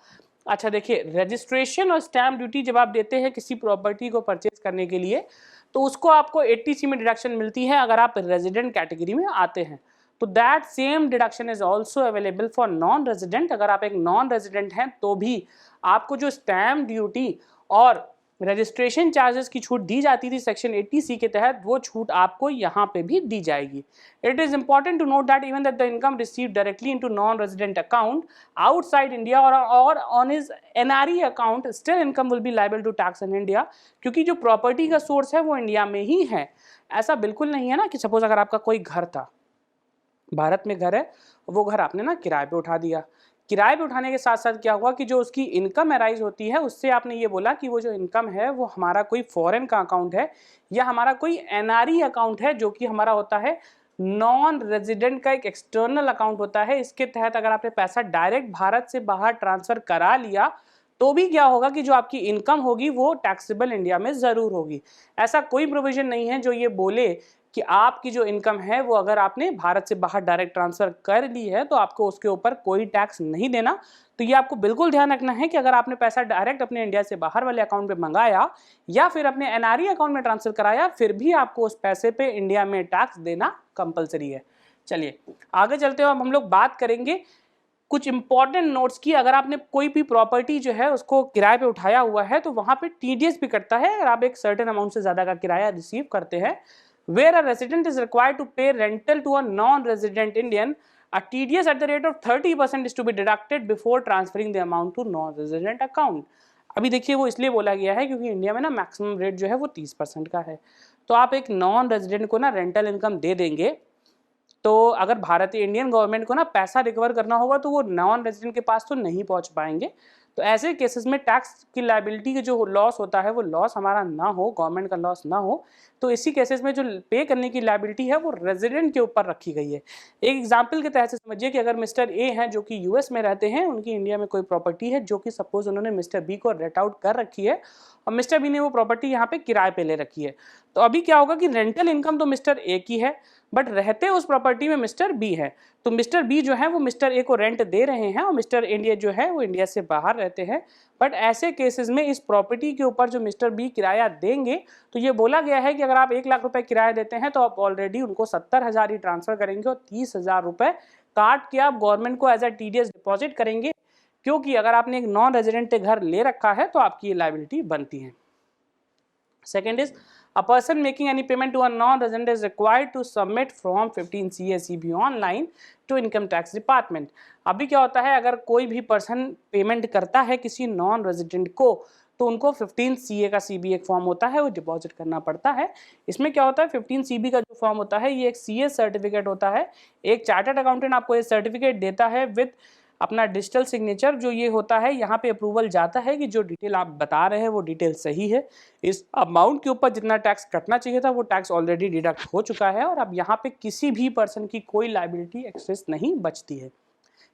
अच्छा देखिए, रजिस्ट्रेशन और स्टैम्प ड्यूटी जब आप देते हैं किसी प्रॉपर्टी को परचेज करने के लिए तो उसको आपको 80C में डिडक्शन मिलती है अगर आप रेजिडेंट कैटेगरी में आते हैं। तो that same deduction is also available for non resident. अगर आप एक नॉन रेजिडेंट हैं तो भी आपको जो स्टैम्प ड्यूटी और रजिस्ट्रेशन चार्जेस की छूट दी जाती थी सेक्शन 80C के तहत, वो छूट आपको यहाँ पे भी दी जाएगी। It is important to note that even that the income received directly into non resident account outside India or on his NRE account, still income will be liable to tax in India, क्योंकि जो property का source है वो India में ही है। ऐसा बिल्कुल नहीं है ना कि सपोज अगर आपका कोई घर था, भारत में घर है, वो घर आपने ना किराए पे उठा दिया, किराए पे उठाने के साथ साथ क्या हुआ कि जो उसकी इनकम अराइज होती है उससे आपने ये बोला कि वो जो इनकम है वो हमारा कोई फॉरेन का अकाउंट है या हमारा कोई NRE अकाउंट है जो कि हमारा होता है नॉन रेजिडेंट का एक एक्सटर्नल अकाउंट होता है। इसके तहत अगर आपने पैसा डायरेक्ट भारत से बाहर ट्रांसफर करा लिया तो भी क्या होगा कि जो आपकी इनकम होगी वो टैक्सेबल इंडिया में जरूर होगी। ऐसा कोई प्रोविजन नहीं है जो ये बोले कि आपकी जो इनकम है वो अगर आपने भारत से बाहर डायरेक्ट ट्रांसफर कर ली है तो आपको उसके ऊपर कोई टैक्स नहीं देना। तो ये आपको बिल्कुल ध्यान रखना है कि अगर आपने पैसा डायरेक्ट अपने इंडिया से बाहर वाले अकाउंट पे मंगाया या फिर अपने NRE अकाउंट में ट्रांसफर कराया, फिर भी आपको उस पैसे पे इंडिया में टैक्स देना कंपलसरी है। चलिए आगे चलते हुए हम लोग बात करेंगे कुछ इंपॉर्टेंट नोट्स की। अगर आपने कोई भी प्रॉपर्टी जो है उसको किराए पे उठाया हुआ है तो वहां पे TDS भी कटता है अगर आप एक सर्टेन अमाउंट से ज्यादा का किराया रिसीव करते हैं। Where a resident is required to pay rental to a non-resident Indian A TDS at the rate of 30% is to be deducted before transferring the amount to non-resident account. अभी देखिए वो इसलिए बोला गया है क्योंकि इंडिया में ना मैक्सिमम रेट जो है वो 30% का है। तो आप एक नॉन रेजिडेंट को ना रेंटल इनकम दे देंगे, तो अगर भारतीय इंडियन गवर्नमेंट को ना पैसा रिकवर करना होगा तो वो नॉन रेजिडेंट के पास तो नहीं पहुंच पाएंगे। तो ऐसे केसेस में टैक्स की लायबिलिटी की जो लॉस होता है वो लॉस हमारा ना हो, गवर्नमेंट का लॉस ना हो, तो इसी केसेस में जो पे करने की लायबिलिटी है वो रेजिडेंट के ऊपर रखी गई है। एक एग्जांपल के तहत से समझिए कि अगर मिस्टर ए हैं जो कि यूएस में रहते हैं, उनकी इंडिया में कोई प्रॉपर्टी है जो कि सपोज उन्होंने मिस्टर बी को रेंट आउट कर रखी है और मिस्टर बी ने वो प्रॉपर्टी यहाँ पे किराए पे ले रखी है। तो अभी क्या होगा कि रेंटल इनकम तो मिस्टर ए की है बट रहते उस प्रॉपर्टी में मिस्टर बी है। तो मिस्टर बी जो है वो मिस्टर ए को रेंट दे रहे हैं और मिस्टर इंडिया जो है वो इंडिया से बाहर रहते हैं। बट ऐसे केसेस में इस प्रॉपर्टी के ऊपर जो मिस्टर बी किराया देंगे, तो ये बोला गया है कि अगर आप 1 लाख रुपए किराया देते हैं तो आप ऑलरेडी उनको 70,000 ही ट्रांसफर करेंगे और 30,000 रुपए काट के आप गवर्नमेंट को एज अ TDS डिपॉजिट करेंगे, क्योंकि अगर आपने एक नॉन रेजिडेंट घर ले रखा है तो आपकी ये लायबिलिटी बनती है। Second is a person making any payment to a non-resident is required to submit Form 15 CA-CB online to Income Tax Department। अभी क्या होता है, अगर कोई भी पर्सन पेमेंट करता है किसी नॉन रेजिडेंट को तो उनको 15 CA का CB एक फॉर्म होता है वो डिपॉजिट करना पड़ता है। इसमें क्या होता है, 15 CB का जो फॉर्म होता है ये एक CA सर्टिफिकेट होता है। एक चार्टर्ड अकाउंटेंट आपको ये सर्टिफिकेट देता है विद अपना डिजिटल सिग्नेचर। जो ये होता है यहाँ पे अप्रूवल जाता है कि जो डिटेल आप बता रहे हैं वो डिटेल सही है, इस अमाउंट के ऊपर जितना टैक्स कटना चाहिए था वो टैक्स ऑलरेडी डिडक्ट हो चुका है और अब यहाँ पे किसी भी पर्सन की कोई लायबिलिटी एक्सेस नहीं बचती है।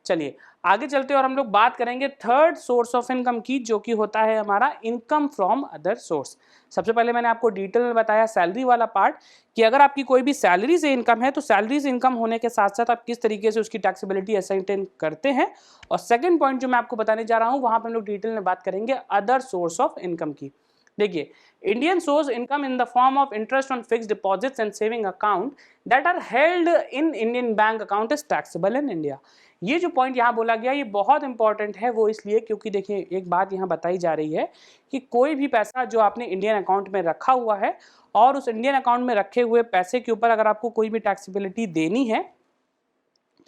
चलिए आगे चलते हैं और हम लोग बात करेंगे थर्ड सोर्स ऑफ इनकम की, जो कि होता है हमारा इनकम फ्रॉम अदर सोर्स। सबसे पहले मैंने आपको डिटेल में बताया सैलरी वाला पार्ट कि अगर आपकी कोई भी सैलरी से इनकम है तो सैलरी से इनकम होने के साथ साथ आप किस तरीके से उसकी टैक्सेबिलिटी असाइन करते हैं। और सेकंड पॉइंट जो मैं आपको बताने जा रहा हूं वहां पर हम लोग डिटेल में बात करेंगे अदर सोर्स ऑफ इनकम की। देखिए, Indian source income in the form of interest on fixed deposits and saving account that are held in Indian bank account is taxable in India. ये जो पॉइंट यहाँ बोला गया ये बहुत इंपॉर्टेंट है, वो इसलिए क्योंकि देखिए एक बात यहाँ बताई जा रही है कि कोई भी पैसा जो आपने इंडियन अकाउंट में रखा हुआ है और उस इंडियन अकाउंट में रखे हुए पैसे के ऊपर अगर आपको कोई भी टैक्सेबिलिटी देनी है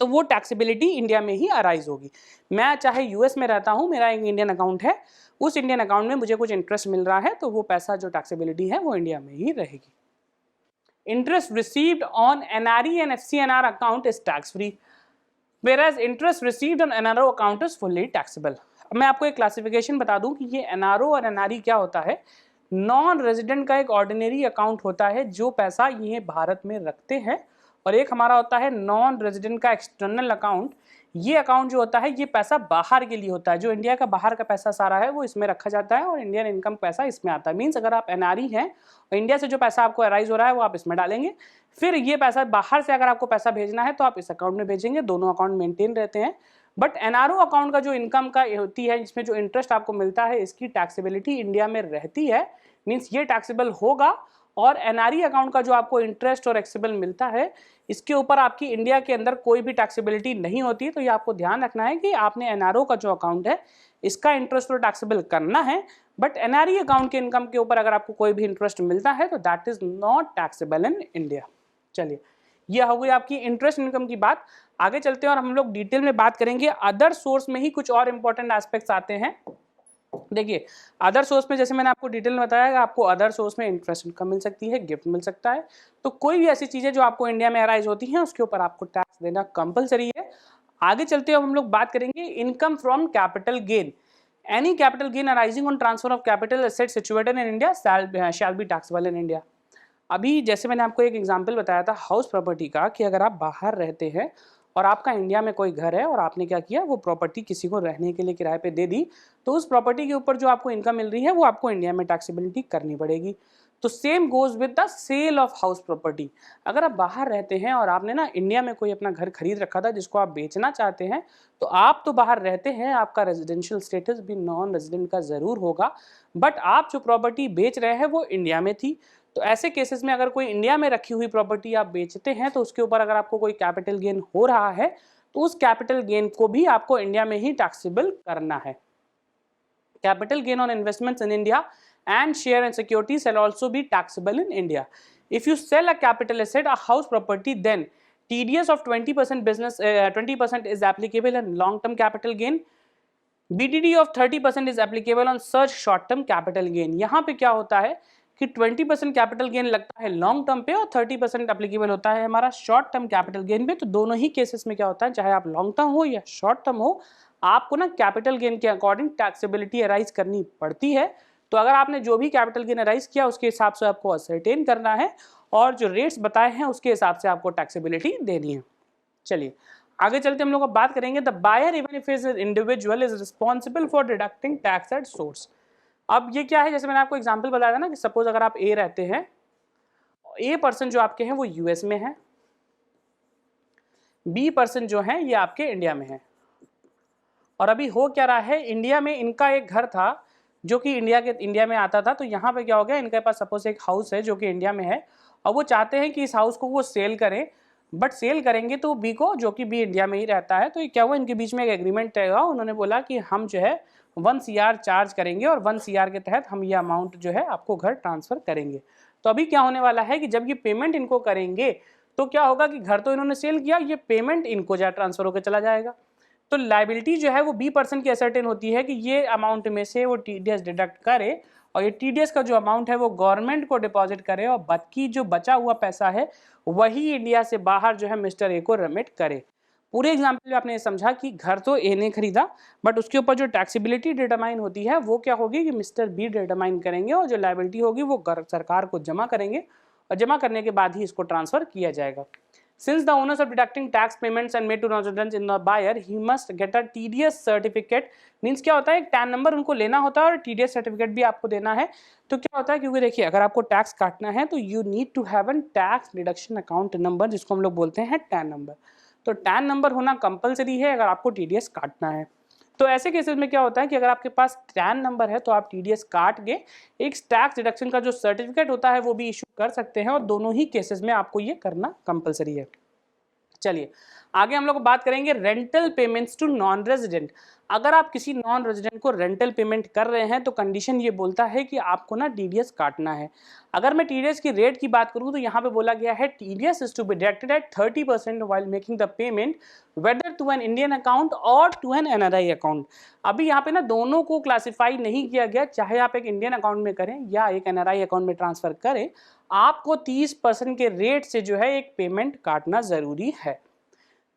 तो वो टैक्सेबिलिटी इंडिया में ही अराइज होगी। मैं चाहे यूएस में रहता हूँ, मेरा एक इंडियन अकाउंट है, उस इंडियन अकाउंट में मुझे कुछ इंटरेस्ट मिल रहा है तो वो पैसा जो टैक्सेबिलिटी है वो इंडिया में ही रहेगी। Interest received on NRE and FCNR account is tax free whereas interest received on NRO account is fully taxable। अब मैं आपको एक क्लासिफिकेशन बता दूं कि ये NRO और NRE क्या होता है। नॉन रेजिडेंट का एक ऑर्डिनरी अकाउंट होता है जो पैसा ये भारत में रखते हैं, और एक हमारा होता है नॉन रेजिडेंट का एक्सटर्नल अकाउंट। ये अकाउंट जो होता है ये पैसा बाहर के लिए होता है, जो इंडिया का बाहर का पैसा सारा है वो इसमें रखा जाता है और इंडियन इनकम पैसा इसमें आता है। मीन्स अगर आप NRE हैं और इंडिया से जो पैसा आपको अराइज हो रहा है वो आप इसमें डालेंगे, फिर ये पैसा बाहर से अगर आपको पैसा भेजना है तो आप इस अकाउंट में भेजेंगे, दोनों अकाउंट मेंटेन रहते हैं। बट NRO अकाउंट का जो इनकम का होती है जिसमें जो इंटरेस्ट आपको मिलता है इसकी टैक्सेबिलिटी इंडिया में रहती है, मीन्स ये टैक्सेबल होगा। और NRE अकाउंट का जो आपको इंटरेस्ट और एक्सेबल मिलता है इसके ऊपर आपकी इंडिया के अंदर कोई भी टैक्सेबिलिटी नहीं होती। तो ये आपको ध्यान रखना है कि आपने NRO का जो अकाउंट है इसका इंटरेस्ट तो टैक्सेबल करना है, बट NRE अकाउंट के इनकम के ऊपर अगर आपको कोई भी इंटरेस्ट मिलता है तो that is not taxable in India. चलिए, यह हो गई आपकी इंटरेस्ट इनकम की बात। आगे चलते हैं और हम लोग डिटेल में बात करेंगे अदर सोर्स में ही कुछ और इंपॉर्टेंट एस्पेक्ट्स आते हैं। देखिए, अदर सोर्स में जैसे मैंने आपको डिटेल में बताया कि आपको अदर सोर्स में इंटरेस्ट इनकम मिल सकती है, गिफ्ट मिल सकता है। तो कोई भी ऐसी चीजें जो आपको इंडिया में अराइज होती हैं उसके ऊपर आपको टैक्स देना कंपलसरी है। आगे चलते हैं हम लोग बात करेंगे income from capital gain. Any capital gain arising on transfer of capital asset situated in India shall be taxable in India. अभी जैसे मैंने आपको एक एग्जांपल बताया था हाउस प्रॉपर्टी का कि अगर आप बाहर रहते हैं और आपका इंडिया में कोई घर है और आपने क्या किया, वो प्रॉपर्टी किसी को रहने के लिए किराए पे दे दी, तो उस प्रॉपर्टी के ऊपर जो आपको इनकम मिल रही है वो आपको इंडिया में टैक्सेबिलिटी करनी पड़ेगी। तो same goes with the sale of house property. अगर आप बाहर रहते हैं और आपने ना इंडिया में कोई अपना घर खरीद रखा था जिसको आप बेचना चाहते हैं, तो आप तो बाहर रहते हैं, आपका रेजिडेंशियल स्टेटस भी नॉन रेजिडेंट का जरूर होगा, बट आप जो प्रॉपर्टी बेच रहे हैं वो इंडिया में थी। तो ऐसे केसेस में अगर कोई इंडिया में रखी हुई प्रॉपर्टी आप बेचते हैं तो उसके ऊपर अगर आपको कोई कैपिटल गेन हो रहा है तो उस कैपिटल गेन को भी आपको इंडिया में ही टैक्सेबल करना है। Capital gain on investments in India and share and securities shall also be taxable in India. If you sell a capital asset, a house property, then TDS of 20% business 20% is applicable on long term capital gain. BDD of 30% is applicable on such short term capital gain. यहाँ पे क्या होता है कि 20% capital gain लगता है long term पे और 30% एप्लीकेबल होता है हमारा शॉर्ट टर्म कैपिटल गेन पे। तो दोनों ही केसेस में क्या होता है, चाहे आप लॉन्ग टर्म हो या शॉर्ट टर्म हो, आपको ना कैपिटल गेन के अकॉर्डिंग टैक्सेबिलिटी अराइज करनी पड़ती है। तो अगर आपने जो भी कैपिटल गेन अराइज किया उसके हिसाब से आपको असरटेन करना है और जो रेट्स बताए हैं उसके हिसाब से आपको टैक्सेबिलिटी देनी है। चलिए आगे चलते हम लोग अब बात करेंगे the buyer even if is individual is responsible for deducting tax at source. अब ये क्या है, जैसे मैंने आपको एग्जांपल बताया था ना कि सपोज अगर आप ए रहते हैं, ए पर्सन जो आपके हैं वो यूएस में है, बी पर्सन जो है ये आपके इंडिया में है। और अभी हो क्या रहा है, इंडिया में इनका एक घर था जो कि इंडिया में आता था। तो यहाँ पे क्या हो गया, इनके पास सपोज एक हाउस है जो कि इंडिया में है और वो चाहते हैं कि इस हाउस को वो सेल करें, बट सेल करेंगे तो बी को, जो कि बी इंडिया में ही रहता है। तो ये क्या हुआ, इनके बीच में एक एग्रीमेंट रहेगा। उन्होंने बोला कि हम जो है 1 CR चार्ज करेंगे और 1 CR के तहत हम ये अमाउंट जो है आपको घर ट्रांसफर करेंगे। तो अभी क्या होने वाला है कि जब ये पेमेंट इनको करेंगे तो क्या होगा कि घर तो इन्होंने सेल किया, ये पेमेंट इनको जा ट्रांसफर होकर चला जाएगा। तो लायबिलिटी जो है वो बी पर्सन की असर्टेन होती है कि ये अमाउंट में से वो TDS डिडक्ट करे और ये TDS का जो अमाउंट है वो गवर्नमेंट को डिपॉजिट करे और बाकी जो बचा हुआ पैसा है वही इंडिया से बाहर जो है मिस्टर ए को रेमिट करे। पूरे एग्जाम्पल में आपने ये समझा कि घर तो ए ने खरीदा, बट उसके ऊपर जो टैक्सेबिलिटी डिटरमाइन होती है वो क्या होगी कि मिस्टर बी डिटरमाइन करेंगे और जो लायबिलिटी होगी वो सरकार को जमा करेंगे और जमा करने के बाद ही इसको ट्रांसफर किया जाएगा। Since the owners of deducting tax payments and made to non-residents in the buyer, he must get a TDS certificate. Means क्या होता है, एक टैन नंबर उनको लेना होता है और TDS सर्टिफिकेट भी आपको देना है। तो क्या होता है, क्योंकि देखिए अगर आपको टैक्स काटना है तो you need to have an tax deduction account number, जिसको हम लोग बोलते हैं टैन नंबर। तो टैन नंबर होना कंपलसरी है अगर आपको TDS काटना है। तो ऐसे केसेस में क्या होता है कि अगर आपके पास टैन नंबर है तो आप TDS काट के एक टैक्स डिडक्शन का जो सर्टिफिकेट होता है वो भी इशू कर सकते हैं और दोनों ही केसेस में आपको ये करना कंपलसरी है। चलिए आगे हम लोग बात करेंगे rental payments to non resident. अगर आप किसी नॉन रेजिडेंट को रेंटल पेमेंट कर रहे हैं तो कंडीशन ये बोलता है कि आपको ना TDS काटना है। अगर मैं TDS की रेट की बात करूं तो यहाँ पे बोला गया है TDS is to be deducted at 30% while making the payment whether to an Indian account और टू एन NRI अकाउंट। अभी यहाँ पे ना दोनों को क्लासीफाई नहीं किया गया, चाहे आप एक इंडियन अकाउंट में करें या एक NRI अकाउंट में ट्रांसफर करें, आपको 30% के रेट से जो है एक पेमेंट काटना जरूरी है।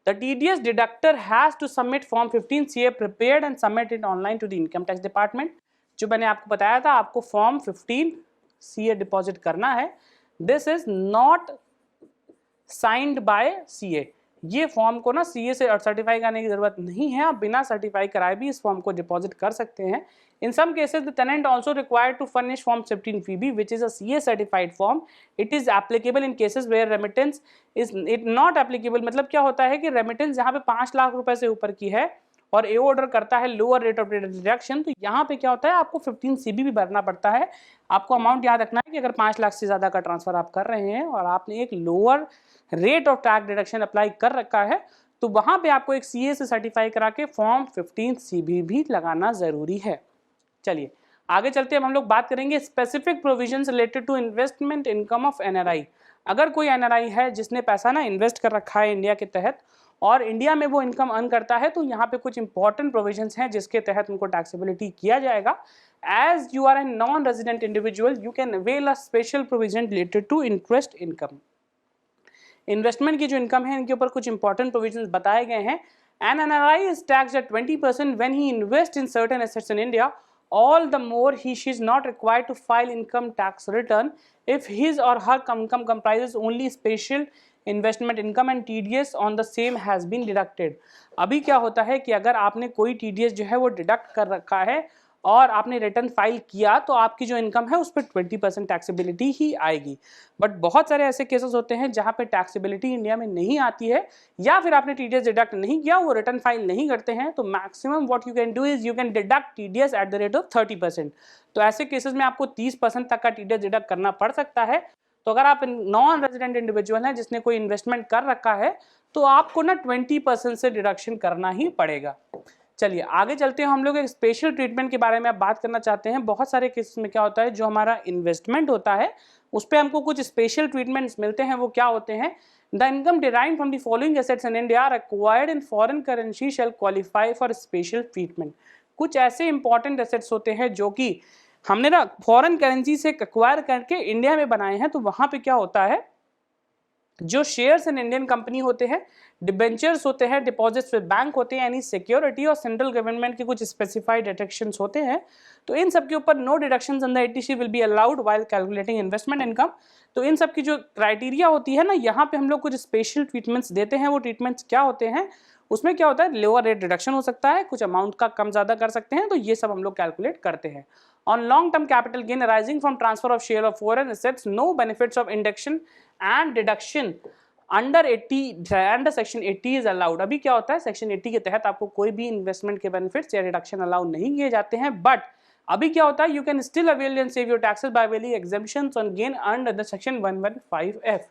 The TDS deductor has to submit Form 15CA prepared and submit it online to the Income Tax Department। जो मैंने आपको बताया था, आपको Form 15CA डिपॉजिट करना है। This is not signed by CA। ये फॉर्म को ना CA से सर्टिफाई करने की जरूरत नहीं है, आप बिना सर्टिफाई कराए भी इस फॉर्म को डिपॉजिट कर सकते हैं। In some cases, the tenant also required to furnish Form 15PB, which is a CA certified form. It is applicable in cases where remittance is it not applicable। मतलब क्या होता है कि रेमिटेंस जहाँ पे 5 लाख रुपए से ऊपर की है और ए ऑर्डर करता है लोअर रेट ऑफ डिडक्शन, तो यहाँ पे क्या होता है, आपको 15CB भी भरना पड़ता है। आपको अमाउंट याद रखना है कि अगर 5 लाख से ज़्यादा का ट्रांसफर आप कर रहे हैं और आपने एक lower rate of tax deduction apply कर रखा है तो वहाँ पे आपको एक CA से सर्टिफाई करा के Form 15CB भी लगाना ज़रूरी है। चलिए आगे चलते हैं, हम लोग बात करेंगे specific provisions related to investment income of NRI। अगर कोई NRI है जिसने पैसा ना इन्वेस्ट कर रखा है इंडिया के तहत और इंडिया में वो इनकम अर्न करता है, तो यहाँ पे कुछ इंपॉर्टेंट प्रोविजंस हैं जिसके तहत उनको टैक्सेबिलिटी किया जाएगा। As you are a non resident individual you can avail a special provision related to interest income. Investment की जो इनकम है इनके ऊपर कुछ इंपॉर्टेंट प्रोविजंस बताए गए हैं। An NRI is taxed at 20% when he invest in certain assets in India. All the more she is not required to file income tax return if his or her income comprises only special investment income and TDS on the same has been deducted। अभी क्या होता है कि अगर आपने कोई TDS जो है वो डिडक्ट कर रखा है और आपने रिटर्न फाइल किया तो आपकी जो इनकम है उस पर 20% टैक्सेबिलिटी ही आएगी। बट बहुत सारे ऐसे केसेस होते हैं जहाँ पे टैक्सेबिलिटी इंडिया में नहीं आती है या फिर आपने TDS डिडक्ट नहीं किया, वो रिटर्न फाइल नहीं करते हैं, तो maximum what you can do is you can deduct TDS at the rate of 30%। तो ऐसे केसेस में आपको 30% तक का TDS डिडक्ट करना पड़ सकता है। तो अगर आप नॉन रेजिडेंट इंडिविजुअल हैं जिसने कोई इन्वेस्टमेंट कर रखा है तो आपको ना 20% से डिडक्शन करना ही पड़ेगा। चलिए आगे चलते हैं, हम लोग एक स्पेशल ट्रीटमेंट के बारे में अब बात करना चाहते हैं। बहुत सारे केसेस में क्या होता है, जो हमारा इन्वेस्टमेंट होता है उस पर हमको कुछ स्पेशल ट्रीटमेंट्स मिलते हैं। वो क्या होते हैं, The income derived from the following assets in India are acquired in foreign currency shall qualify for special treatment. कुछ ऐसे इंपॉर्टेंट एसेट्स होते हैं जो कि हमने ना फॉरेन करेंसी से एक्वायर करके इंडिया में बनाए हैं, तो वहां पे क्या होता है, जो शेयर्स इन इंडियन कंपनी होते हैं, डिबेंचर्स होते हैं, डिपॉजिट्स विद बैंक होते हैं, यानी सिक्योरिटी और सेंट्रल गवर्नमेंट के कुछ स्पेसिफाइड डिडक्शंस होते हैं, तो इन सब के ऊपर no deductions in the ATC will be allowed while calculating investment income. तो इन सब की जो क्राइटेरिया होती है ना, यहाँ पे हम लोग कुछ स्पेशल ट्रीटमेंट्स देते हैं। वो ट्रीटमेंट्स क्या होते हैं, उसमें क्या होता है, लोअर रेट डिडक्शन हो सकता है, कुछ अमाउंट का कम ज़्यादा कर सकते हैं, तो ये सब हम लोग कैलकुलेट करते हैं। On long-term capital gain arising from transfer of share of foreign assets, no benefits of induction and deduction under section 80 is allowed। अभी क्या होता है, सेक्शन 80 के तहत आपको कोई भी इन्वेस्टमेंट के बेनिफिट्स या डिडक्शन अलाउ नहीं किए जाते हैं, बट अभी क्या होता है, you can still avail and save your taxes by availing exemptions on gain under the section 115F।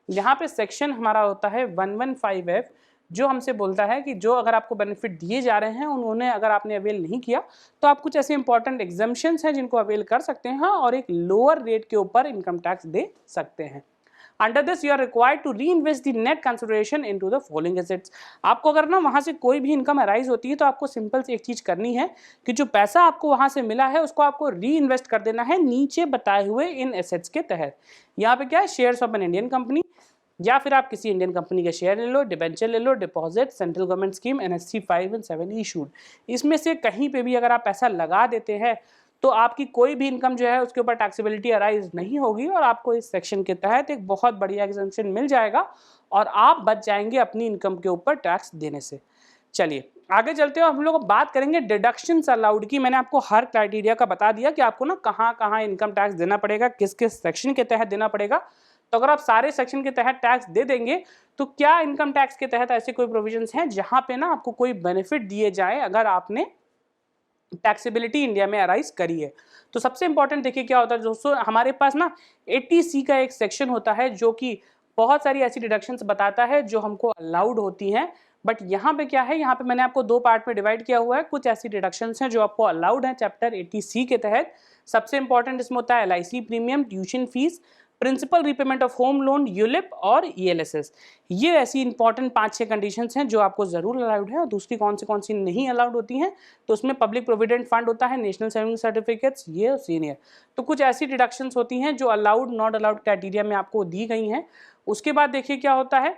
यहाँ पे सेक्शन हमारा होता है 115F, जो हमसे बोलता है कि जो अगर आपको बेनिफिट दिए जा रहे हैं उन्होंने अगर आपने अवेल नहीं किया तो आप कुछ ऐसे इंपॉर्टेंट एग्जाम्पशंस हैं जिनको अवेल कर सकते हैं और एक लोअर रेट के ऊपर इनकम टैक्स दे सकते हैं। Under this you are required to reinvest the net consideration into the following assets. आपको अगर ना वहां से कोई भी इनकम अराइज होती है तो आपको सिंपल से एक चीज करनी है कि जो पैसा आपको वहां से मिला है उसको आपको री इन्वेस्ट कर देना है नीचे बताए हुए इन एसेट्स के तहत। यहाँ पे क्या है, shares of an Indian company, या फिर आप किसी इंडियन कंपनी के शेयर ले लो, डिबेंचर ले लो, deposit, central government scheme, NSC 5 and 7 issued. इसमें से कहीं पे भी अगर आप पैसा लगा देते हैं तो आपकी कोई भी इनकम जो है उसके ऊपर टैक्सेबिलिटी अराइज नहीं होगी और आपको इस सेक्शन के तहत एक बहुत बढ़िया एग्जेम्पशन मिल जाएगा और आप बच जाएंगे अपनी इनकम के ऊपर टैक्स देने से। चलिए आगे चलते हुए हम लोग बात करेंगे डिडक्शंस अलाउड की। मैंने आपको हर क्राइटेरिया का बता दिया कि आपको ना कहाँ कहाँ इनकम टैक्स देना पड़ेगा, किस किस सेक्शन के तहत देना पड़ेगा। तो अगर आप सारे सेक्शन के तहत टैक्स दे देंगे तो क्या इनकम टैक्स के तहत ऐसे कोई प्रोविजंस हैं जहां पे ना आपको कोई बेनिफिट दिए जाए अगर आपने टैक्सेबिलिटी इंडिया में अराइज करी है। तो सबसे इंपॉर्टेंट देखिए क्या होता है दोस्तों, हमारे पास ना 80C का एक सेक्शन होता है जो कि बहुत सारी ऐसी डिडक्शंस बताता है जो हमको अलाउड होती हैं, बट यहाँ पे क्या है, यहाँ पे मैंने आपको दो पार्ट में डिवाइड किया हुआ है। कुछ ऐसी डिडक्शंस हैं जो आपको अलाउड हैं चैप्टर 80C के तहत। सबसे इंपॉर्टेंट इसमें होता है LIC premium, tuition fees, principal repayment of home loan, ULIP और ELSS। ये ऐसी इंपॉर्टेंट 5-6 कंडीशंस हैं जो आपको जरूर अलाउड है और दूसरी कौन सी नहीं अलाउड होती हैं, तो उसमें पब्लिक प्रोविडेंट फंड होता है, नेशनल सेविंग सर्टिफिकेट्स, ये और सीनियर। तो कुछ ऐसी डिडक्शंस होती हैं जो अलाउड नॉट अलाउड क्राइटेरिया में आपको दी गई हैं। उसके बाद देखिए क्या होता है,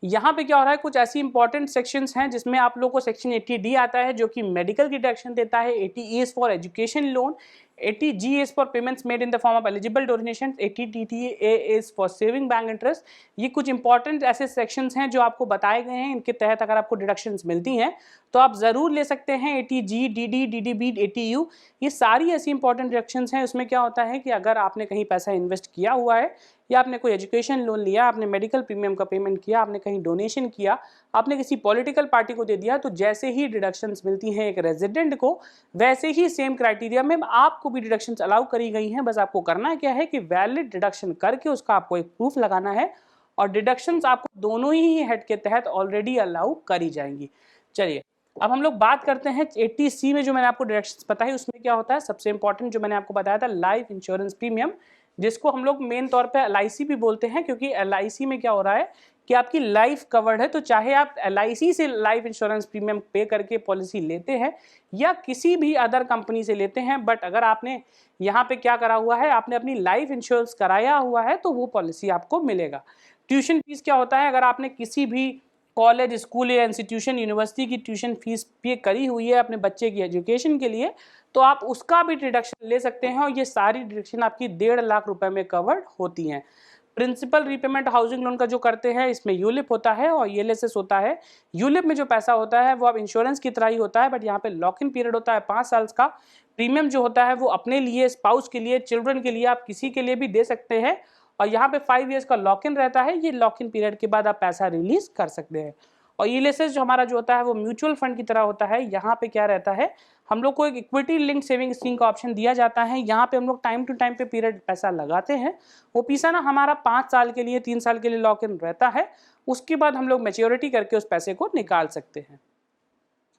यहाँ पे क्या हो रहा है, कुछ ऐसी इंपॉर्टेंट सेक्शंस हैं जिसमें आप लोगों को सेक्शन 80D आता है जो कि मेडिकल की डिडक्शन देता है, 80E is for education loan, 80G is for payments made in the form of eligible donations, 80DTA is for saving bank interest। ये कुछ इंपॉर्टेंट ऐसे सेक्शंस हैं जो आपको बताए गए हैं, इनके तहत अगर आपको डिडक्शंस मिलती हैं तो आप ज़रूर ले सकते हैं। 80G, DD, DDB, 80U, ये सारी ऐसी इंपॉर्टेंट डिडक्शंस हैं। उसमें क्या होता है कि अगर आपने कहीं पैसा इन्वेस्ट किया हुआ है या आपने कोई एजुकेशन लोन लिया, आपने मेडिकल प्रीमियम का पेमेंट किया, आपने कहीं डोनेशन किया, आपने किसी पॉलिटिकल पार्टी को दे दिया, तो जैसे ही डिडक्शंस मिलती हैं एक रेजिडेंट को, वैसे ही सेम क्राइटेरिया में आपको भी डिडक्शंस अलाउ करी गई हैं। बस आपको करना क्या है कि वैलिड डिडक्शन करके उसका आपको एक प्रूफ लगाना है और डिडक्शंस आपको दोनों ही हेड के तहत ऑलरेडी अलाउ करी जाएंगी। चलिए अब हम लोग बात करते हैं 80C में जो मैंने आपको डिडक्शंस बताई उसमें क्या होता है। सबसे इंपॉर्टेंट जो मैंने आपको बताया था लाइफ इंश्योरेंस प्रीमियम, जिसको हम लोग मेन तौर पे LIC भी बोलते हैं, क्योंकि LIC में क्या हो रहा है कि आपकी लाइफ कवर्ड है। तो चाहे आप LIC से लाइफ इंश्योरेंस प्रीमियम पे करके पॉलिसी लेते हैं या किसी भी अदर कंपनी से लेते हैं, बट अगर आपने यहाँ पे क्या करा हुआ है, आपने अपनी लाइफ इंश्योरेंस कराया हुआ है तो वो पॉलिसी आपको मिलेगा। ट्यूशन फीस क्या होता है, अगर आपने किसी भी कॉलेज, स्कूल या इंस्टीट्यूशन, यूनिवर्सिटी की ट्यूशन फीस पे करी हुई है अपने बच्चे की एजुकेशन के लिए, तो आप उसका भी डिडक्शन ले सकते हैं और ये सारी डिडक्शन आपकी 1.5 लाख रुपए में कवर्ड होती हैं। प्रिंसिपल रीपेमेंट हाउसिंग लोन का जो करते हैं इसमें यूलिप होता है और ELSS होता है। यूलिप में जो पैसा होता है वो अब इंश्योरेंस की तरह ही होता है, बट यहाँ पे लॉक इन पीरियड होता है 5 साल का। प्रीमियम जो होता है वो अपने लिए, स्पाउस के लिए, चिल्ड्रन के लिए, आप किसी के लिए भी दे सकते हैं और यहाँ पे 5 ईयर्स का लॉक इन रहता है। ये लॉक इन पीरियड के बाद आप पैसा रिलीज कर सकते हैं। और ELSS जो हमारा जो होता है वो म्यूचुअल फंड की तरह होता है। यहाँ पे क्या रहता है, हम लोग को एक इक्विटी लिंक सेविंग स्कीम का ऑप्शन दिया जाता है। यहाँ पे हम लोग टाइम टू टाइम पे पीरियड पैसा लगाते हैं। वो पैसा ना हमारा 5 साल के लिए, 3 साल के लिए लॉक इन रहता है। उसके बाद हम लोग मैच्योरिटी करके उस पैसे को निकाल सकते हैं।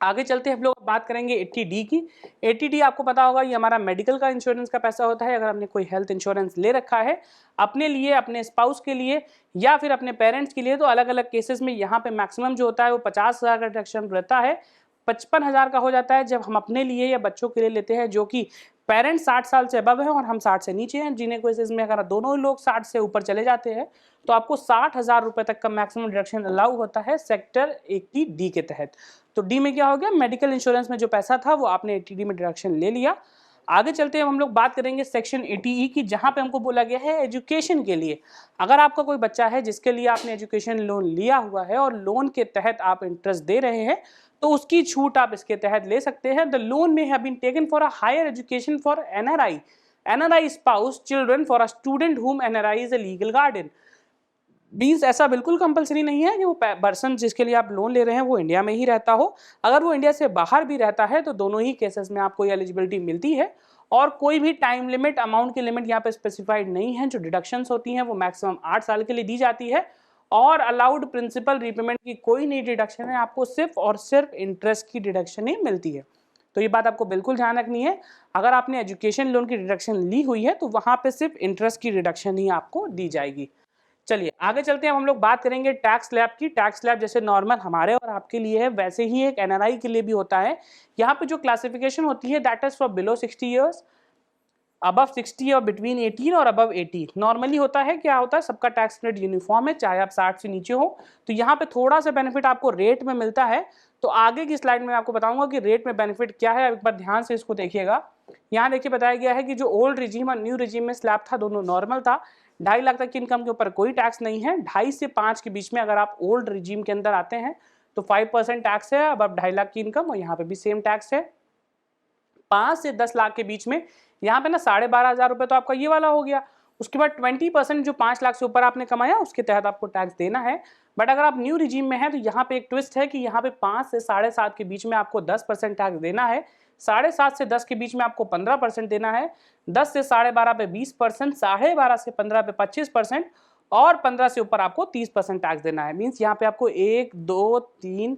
आगे चलते हम लोग बात करेंगे 80D की। 80D आपको पता होगा ये हमारा मेडिकल का इंश्योरेंस का पैसा होता है। अगर आपने कोई हेल्थ इंश्योरेंस ले रखा है अपने लिए, अपने स्पाउस के लिए या फिर अपने पेरेंट्स के लिए, तो अलग अलग केसेस में यहाँ पे मैक्सिमम जो होता है वो 50,000 का डिडक्शन रहता है। 55,000 का हो जाता है जब हम अपने लिए या बच्चों के लिए लेते हैं जो कि पेरेंट्स 60 साल से अबव है और हम 60 से नीचे हैं। जिन्हें केसेस में अगर दोनों लोग 60 से ऊपर चले जाते हैं तो आपको 60,000 रुपए तक का मैक्सिमम डिडक्शन अलाउ होता है सेक्टर 80D के तहत। तो डी में क्या हो गया, मेडिकल इंश्योरेंस में जो पैसा था वो आपने 80D में डिडक्शन ले लिया। आगे चलते हैं हम लोग बात करेंगे सेक्शन 80E की, जहां पे हमको बोला गया है एजुकेशन के लिए। अगर आपका कोई बच्चा है जिसके लिए आपने एजुकेशन लोन लिया हुआ है और लोन के तहत आप इंटरेस्ट दे रहे हैं तो उसकी छूट आप इसके तहत ले सकते हैं। The loan may have been taken for a higher education for NRI spouse children for a student whom NRI is a legal guardian. Means ऐसा बिल्कुल कंपलसरी नहीं है कि वो पर्सन जिसके लिए आप लोन ले रहे हैं वो इंडिया में ही रहता हो। अगर वो इंडिया से बाहर भी रहता है तो दोनों ही केसेस में आपको एलिजिबिलिटी मिलती है और कोई भी टाइम लिमिट, अमाउंट की लिमिट यहाँ पे स्पेसिफाइड नहीं है। जो डिडक्शंस होती हैं वो मैक्सिमम 8 साल के लिए दी जाती है और अलाउड प्रिंसिपल रीपेमेंट की कोई नहीं डिडक्शन है, आपको सिर्फ और सिर्फ इंटरेस्ट की डिडक्शन ही मिलती है। तो ये बात आपको बिल्कुल ध्यान रखनी है। अगर आपने एजुकेशन लोन की डिडक्शन ली हुई है तो वहाँ पे सिर्फ इंटरेस्ट की डिडक्शन ही आपको दी जाएगी। चलिए आगे चलते हैं, हम लोग बात करेंगे टैक्स स्लैब की। टैक्स स्लैब जैसे नॉर्मल हमारे और आपके लिए है वैसे ही एक एनआरआई के लिए भी होता है। यहाँ पे जो क्लासिफिकेशन होती है that is for below 60 years, above 60 और बिटवीन 18 और अबव 80। नॉर्मली होता है, क्या होता है, सबका टैक्स रेट यूनिफॉर्म है चाहे आप 60 से नीचे हो। तो यहाँ पे थोड़ा सा बेनिफिट आपको रेट में मिलता है। तो आगे की स्लाइड में आपको बताऊंगा कि रेट में बेनिफिट क्या है, एक बार ध्यान से इसको देखिएगा। यहाँ देखिए बताया गया है कि जो ओल्ड रिजीम और न्यू रिजीम में स्लैब था दोनों नॉर्मल था। 2.5 लाख तक की इनकम के ऊपर कोई टैक्स नहीं है। 2.5 से 5 के बीच में अगर आप ओल्ड रिजीम के अंदर आते हैं तो 5% टैक्स है। अब 2.5 लाख की इनकम और यहाँ पे भी सेम टैक्स है। 5 से 10 लाख के बीच में यहाँ पे ना 12,500 रुपये तो आपका ये वाला हो गया। उसके बाद 20% जो 5 लाख से ऊपर आपने कमाया उसके तहत आपको टैक्स देना है। बट अगर आप न्यू रिजीम में हैं तो यहाँ पे एक ट्विस्ट है कि यहाँ पे 5 से 7.5 के बीच में आपको 10% टैक्स देना है। 7.5 से 10 के बीच में आपको 15% देना है। 10 से 12.5 पे 20%, 12.5 से 15 पे 25% और 15 से ऊपर आपको 30% टैक्स देना है। मीन्स यहाँ पे आपको 1, 2, 3,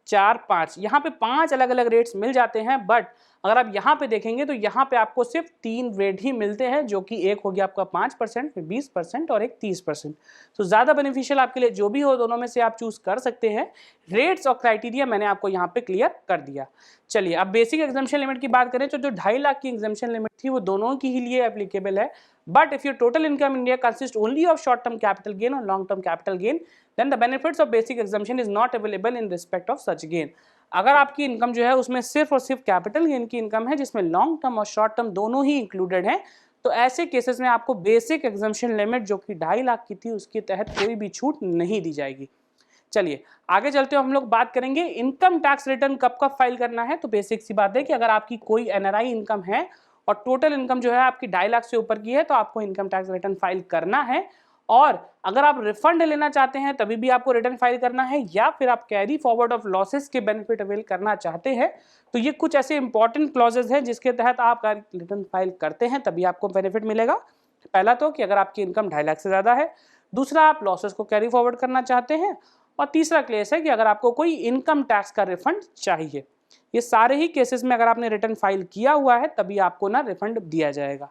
4, 5 यहाँ पे 5 अलग अलग रेट्स मिल जाते हैं। बट अगर आप यहाँ पे देखेंगे तो यहाँ पे आपको सिर्फ 3 रेट ही मिलते हैं, जो कि एक हो गया आपका 5%, फिर 20% और एक 30%। तो ज़्यादा बेनिफिशियल आपके लिए जो भी हो दोनों में से आप चूज कर सकते हैं। रेट्स और क्राइटेरिया मैंने आपको यहाँ पे क्लियर कर दिया। चलिए अब बेसिक एग्जाम्पशन लिमिट की बात करें तो जो 2.5 लाख की एग्जाम्पशन लिमिट थी वो दोनों की ही लिए एप्लीकेबल है। But if your total income in India consists only of short-term capital gain or long-term capital gain, then the benefits of basic exemption is not available in respect of such gain. अगर आपकी income जो है उसमें सिर्फ और सिर्फ capital gain की income है जिसमें लॉन्ग टर्म और शॉर्ट टर्म दोनों ही इंक्लूडेड हैं, तो ऐसे केसेस में आपको बेसिक एग्जम्पशन लिमिट जो कि 2.5 लाख की थी उसके तहत कोई भी छूट नहीं दी जाएगी। चलिए आगे चलते हुए हम लोग बात करेंगे इनकम टैक्स रिटर्न कब कब फाइल करना है। तो बेसिक सी बात है कि अगर आपकी कोई एनआरआई इनकम है और टोटल इनकम जो है आपकी 2.5 लाख से ऊपर की है तो आपको इनकम टैक्स रिटर्न फाइल करना है। और अगर आप रिफंड लेना चाहते हैं तभी भी आपको रिटर्न फाइल करना है, या फिर आप कैरी फॉरवर्ड ऑफ लॉसेस के बेनिफिट अवेल करना चाहते हैं तो ये कुछ ऐसे इंपॉर्टेंट क्लॉजेस हैं जिसके तहत आप रिटर्न फाइल करते हैं तभी आपको बेनिफिट मिलेगा। पहला तो कि अगर आपकी इनकम 2.5 लाख से ज्यादा है, दूसरा आप लॉसेस को कैरी फॉरवर्ड करना चाहते हैं, और तीसरा केस है कि अगर आपको कोई इनकम टैक्स का रिफंड चाहिए। ये सारे ही केसेस में अगर आपने रिटर्न फाइल किया हुआ है तभी आपको ना रिफंड दिया जाएगा।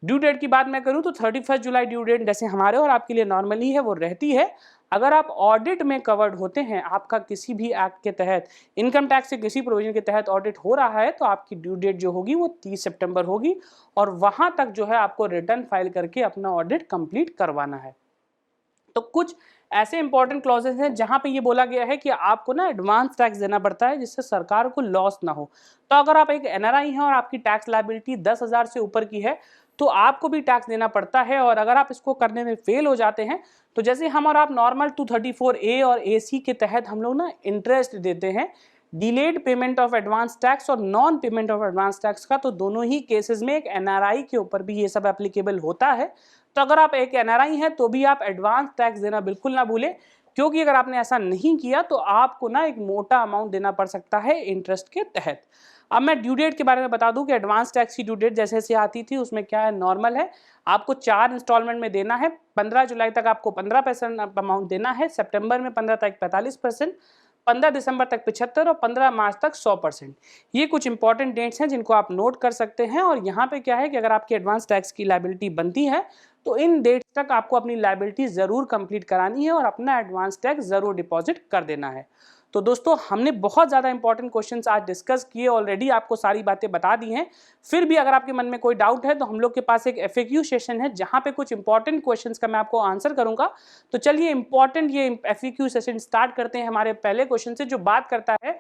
ड्यू डेट की बात मैं करूं तो 31 जुलाई ड्यू डेट जैसे हमारे और आपके लिए नॉर्मली है वो रहती है। अगर आप ऑडिट में कवर्ड होते हैं, आपका किसी भी एक्ट के तहत इनकम टैक्स के किसी प्रोविजन के तहत ऑडिट हो रहा है तो आपकी ड्यू डेट जो होगी वो 30 सितंबर होगी और वहां तक जो है आपको रिटर्न फाइल करके अपना ऑडिट कंप्लीट करवाना है। तो कुछ ऐसे इंपॉर्टेंट क्लॉजेस हैं जहां पे ये बोला गया है कि आपको ना एडवांस टैक्स देना पड़ता है जिससे सरकार को लॉस ना हो। तो अगर आप एक एनआरआई हैं और आपकी टैक्स लायबिलिटी 10,000 से ऊपर की है तो आपको भी टैक्स देना पड़ता है। और अगर आप इसको करने में फेल हो जाते हैं तो जैसे हम और आप नॉर्मल 234A और AC के तहत हम लोग ना इंटरेस्ट देते हैं, delayed payment of advance tax और non payment of advance tax का, तो दोनों ही केसेस में एक एनआरआई के ऊपर भी ये सब एप्लीकेबल होता है। तो अगर आप एक एनआरआई हैं तो भी आप एडवांस टैक्स देना बिल्कुल ना भूलें, क्योंकि अगर आपने ऐसा नहीं किया तो आपको ना एक मोटा अमाउंट देना पड़ सकता है इंटरेस्ट के तहत। अब मैं ड्यू डेट के बारे में बता दूं कि एडवांस टैक्स की ड्यू डेट जैसे जैसे आती थी उसमें क्या है, नॉर्मल है, आपको 4 इंस्टॉलमेंट में देना है। 15 जुलाई तक आपको 15% अमाउंट देना है, सितंबर में 15 तारीख 45%, 15 दिसंबर तक 75 और 15 मार्च तक 100%। ये कुछ इंपॉर्टेंट डेट्स हैं जिनको आप नोट कर सकते हैं। और यहाँ पे क्या है कि अगर आपकी एडवांस टैक्स की लायबिलिटी बनती है तो इन डेट्स तक आपको अपनी लायबिलिटी ज़रूर कंप्लीट करानी है और अपना एडवांस टैक्स ज़रूर डिपॉजिट कर देना है। तो दोस्तों हमने बहुत ज़्यादा इंपॉर्टेंट क्वेश्चंस आज डिस्कस किए, ऑलरेडी आपको सारी बातें बता दी हैं। फिर भी अगर आपके मन में कोई डाउट है तो हम लोग के पास एक FAQ सेशन है जहाँ पे कुछ इंपॉर्टेंट क्वेश्चंस का मैं आपको आंसर करूँगा। तो चलिए इंपॉर्टेंट ये FAQ सेशन स्टार्ट करते हैं हमारे पहले क्वेश्चन से, जो बात करता है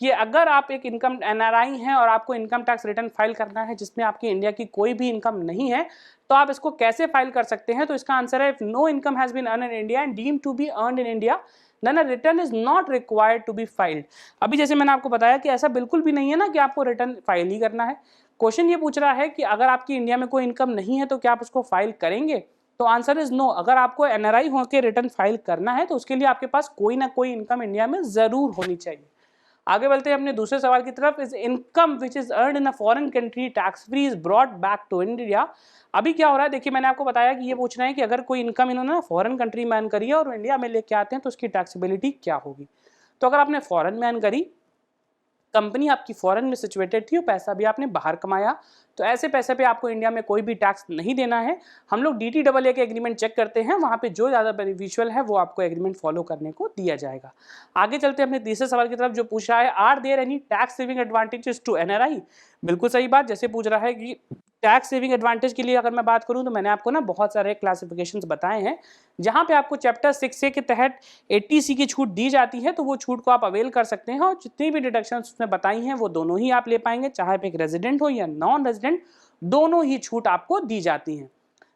कि अगर आप एक इनकम NRI हैं और आपको इनकम टैक्स रिटर्न फाइल करना है जिसमें आपकी इंडिया की कोई भी इनकम नहीं है, तो आप इसको कैसे फाइल कर सकते हैं। तो इसका आंसर है, if no income has been earn in India and deemed to be earned in India then a return is not required to be filed. अभी जैसे मैंने आपको बताया कि ऐसा बिल्कुल भी नहीं है ना कि आपको रिटर्न फाइल ही करना है। क्वेश्चन ये पूछ रहा है कि अगर आपकी इंडिया में कोई इनकम नहीं है तो क्या आप उसको फाइल करेंगे। तो आंसर इज नो। अगर आपको NRI होकर रिटर्न फाइल करना है तो उसके लिए आपके पास कोई ना कोई इनकम इंडिया में जरूर होनी चाहिए। आगे बढ़ते हैं अपने दूसरे सवाल की तरफ। Is income which is earned in a foreign country tax free is brought back to India. अभी क्या हो रहा है, देखिए मैंने आपको बताया कि ये पूछना है कि अगर कोई इनकम इन्होंने फॉरेन कंट्री में अर्न करी है और इंडिया में लेके आते हैं तो उसकी टैक्सेबिलिटी क्या होगी। तो अगर आपने फॉरेन में अर्न करी, कंपनी आपकी फॉरेन में सिचुएटेड थी और पैसा भी आपने बाहर कमाया, तो ऐसे पैसे पे आपको इंडिया में कोई भी टैक्स नहीं देना है। हम लोग DTAA के एग्रीमेंट चेक करते हैं, वहाँ पे जो ज़्यादा बेनिफिशियल है वो आपको एग्रीमेंट फॉलो करने को दिया जाएगा। आगे चलते हैं अपने तीसरे सवाल की तरफ, जो पूछा है, are there any tax saving advantages to NRI। बिल्कुल सही बात। जैसे पूछ रहा है कि टैक्स सेविंग एडवांटेज के लिए अगर मैं बात करूं तो मैंने आपको ना बहुत सारे क्लासिफिकेशंस बताए हैं जहां पे आपको चैप्टर 6A के तहत 80C की छूट दी जाती है, तो वो छूट को आप अवेल कर सकते हैं और जितनी भी डिडक्शंस उसमें बताई हैं वो दोनों ही आप ले पाएंगे, चाहे आप एक रेजिडेंट हो या नॉन रेजिडेंट, दोनों ही छूट आपको दी जाती हैं।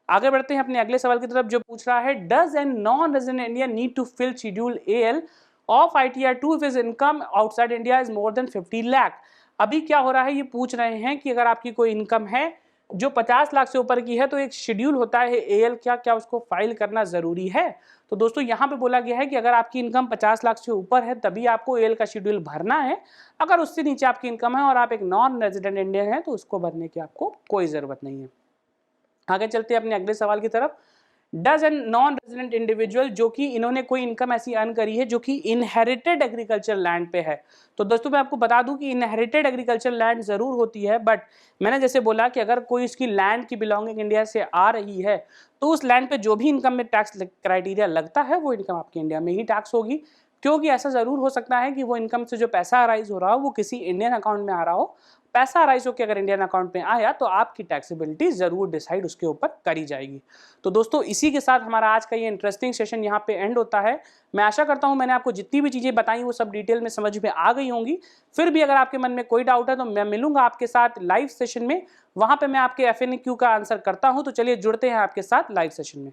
आगे बढ़ते हैं अपने अगले सवाल की तरफ, जो पूछ रहा है, does an non resident Indian need to fill schedule AL of ITR 2 if his income outside India is more than 50 lakh. अभी क्या हो रहा है, ये पूछ रहे हैं कि अगर आपकी कोई इनकम है जो 50 लाख से ऊपर की है तो एक शेड्यूल होता है AL, क्या उसको फाइल करना जरूरी है। तो दोस्तों यहाँ पे बोला गया है कि अगर आपकी इनकम 50 लाख से ऊपर है तभी आपको AL का शेड्यूल भरना है। अगर उससे नीचे आपकी इनकम है और आप एक नॉन रेजिडेंट इंडियन है तो उसको भरने की आपको कोई जरूरत नहीं है। आगे चलते हैं अपने अगले सवाल की तरफ। Does an non resident individual, जो कि इन्होंने कोई इनकम ऐसी अर्न करी है जो कि इनहेरिटेड एग्रीकल्चर लैंड पे है। तो दोस्तों मैं आपको बता दूं कि इनहेरिटेड एग्रीकल्चर लैंड जरूर होती है, बट मैंने जैसे बोला कि अगर कोई इसकी लैंड की बिलोंगिंग इंडिया से आ रही है तो उस लैंड पे जो भी इनकम में टैक्स क्राइटेरिया लगता है वो इनकम आपकी इंडिया में ही टैक्स होगी। क्योंकि ऐसा जरूर हो सकता है कि वो इनकम से जो पैसा अराइज हो रहा हो वो किसी इंडियन अकाउंट में आ रहा हो। पैसा अराइज होकर अगर इंडियन अकाउंट में आया तो आपकी टैक्सेबिलिटी जरूर डिसाइड उसके ऊपर करी जाएगी। तो दोस्तों इसी के साथ हमारा आज का ये इंटरेस्टिंग सेशन यहाँ पे एंड होता है। मैं आशा करता हूँ मैंने आपको जितनी भी चीज़ें बताई वो सब डिटेल में समझ में आ गई होंगी। फिर भी अगर आपके मन में कोई डाउट है तो मैं मिलूंगा आपके साथ लाइव सेशन में, वहाँ पे मैं आपके FAQ का आंसर करता हूँ। तो चलिए जुड़ते हैं आपके साथ लाइव सेशन में।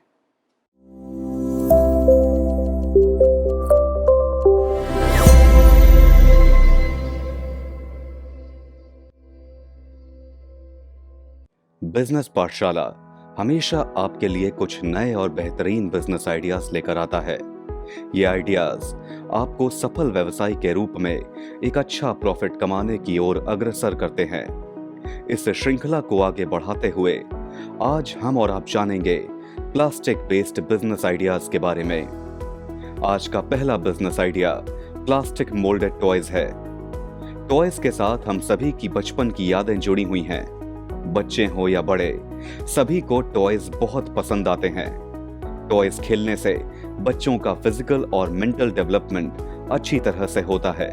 बिजनेस पाठशाला हमेशा आपके लिए कुछ नए और बेहतरीन बिजनेस आइडियाज लेकर आता है। ये आइडियाज आपको सफल व्यवसाय के रूप में एक अच्छा प्रॉफिट कमाने की ओर अग्रसर करते हैं। इस श्रृंखला को आगे बढ़ाते हुए आज हम और आप जानेंगे प्लास्टिक बेस्ड बिजनेस आइडियाज के बारे में। आज का पहला business idea plastic moulded toys है। टॉयज के साथ हम सभी की बचपन की यादें जुड़ी हुई हैं। बच्चे हो या बड़े, सभी को टॉयज बहुत पसंद आते हैं। टॉयज खेलने से बच्चों का फिजिकल और मेंटल डेवलपमेंट अच्छी तरह से होता है,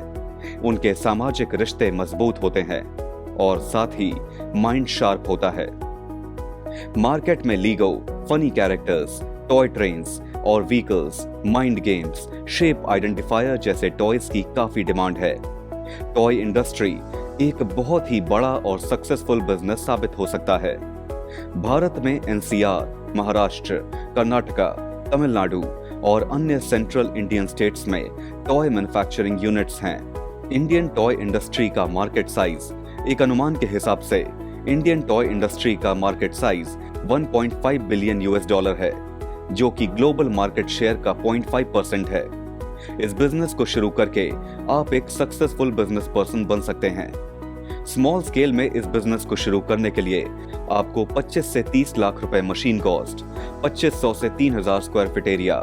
उनके सामाजिक रिश्ते मजबूत होते हैं और साथ ही माइंड शार्प होता है। मार्केट में Lego, funny characters, toy trains और vehicles, mind games, shape identifier जैसे टॉयज की काफी डिमांड है। टॉय इंडस्ट्री एक बहुत ही बड़ा और सक्सेसफुल बिजनेस साबित हो सकता है। भारत में NCR, महाराष्ट्र, कर्नाटका, तमिलनाडु और अन्य सेंट्रल इंडियन स्टेट्स में टॉय मैन्युफैक्चरिंग यूनिट्स हैं। इंडियन टॉय इंडस्ट्री का मार्केट साइज, एक अनुमान के हिसाब से इंडियन टॉय इंडस्ट्री का मार्केट साइज 1.5 बिलियन US$ है, जो कि ग्लोबल मार्केट शेयर का 0.5% है। इस बिजनेस को शुरू करके आप एक सक्सेसफुल बिजनेस पर्सन बन सकते हैं। स्मॉल स्केल में इस बिजनेस को शुरू करने के लिए आपको 25 से 30 लाख रुपए मशीन कॉस्ट, 2500 से 3000 स्क्वायर फीट एरिया,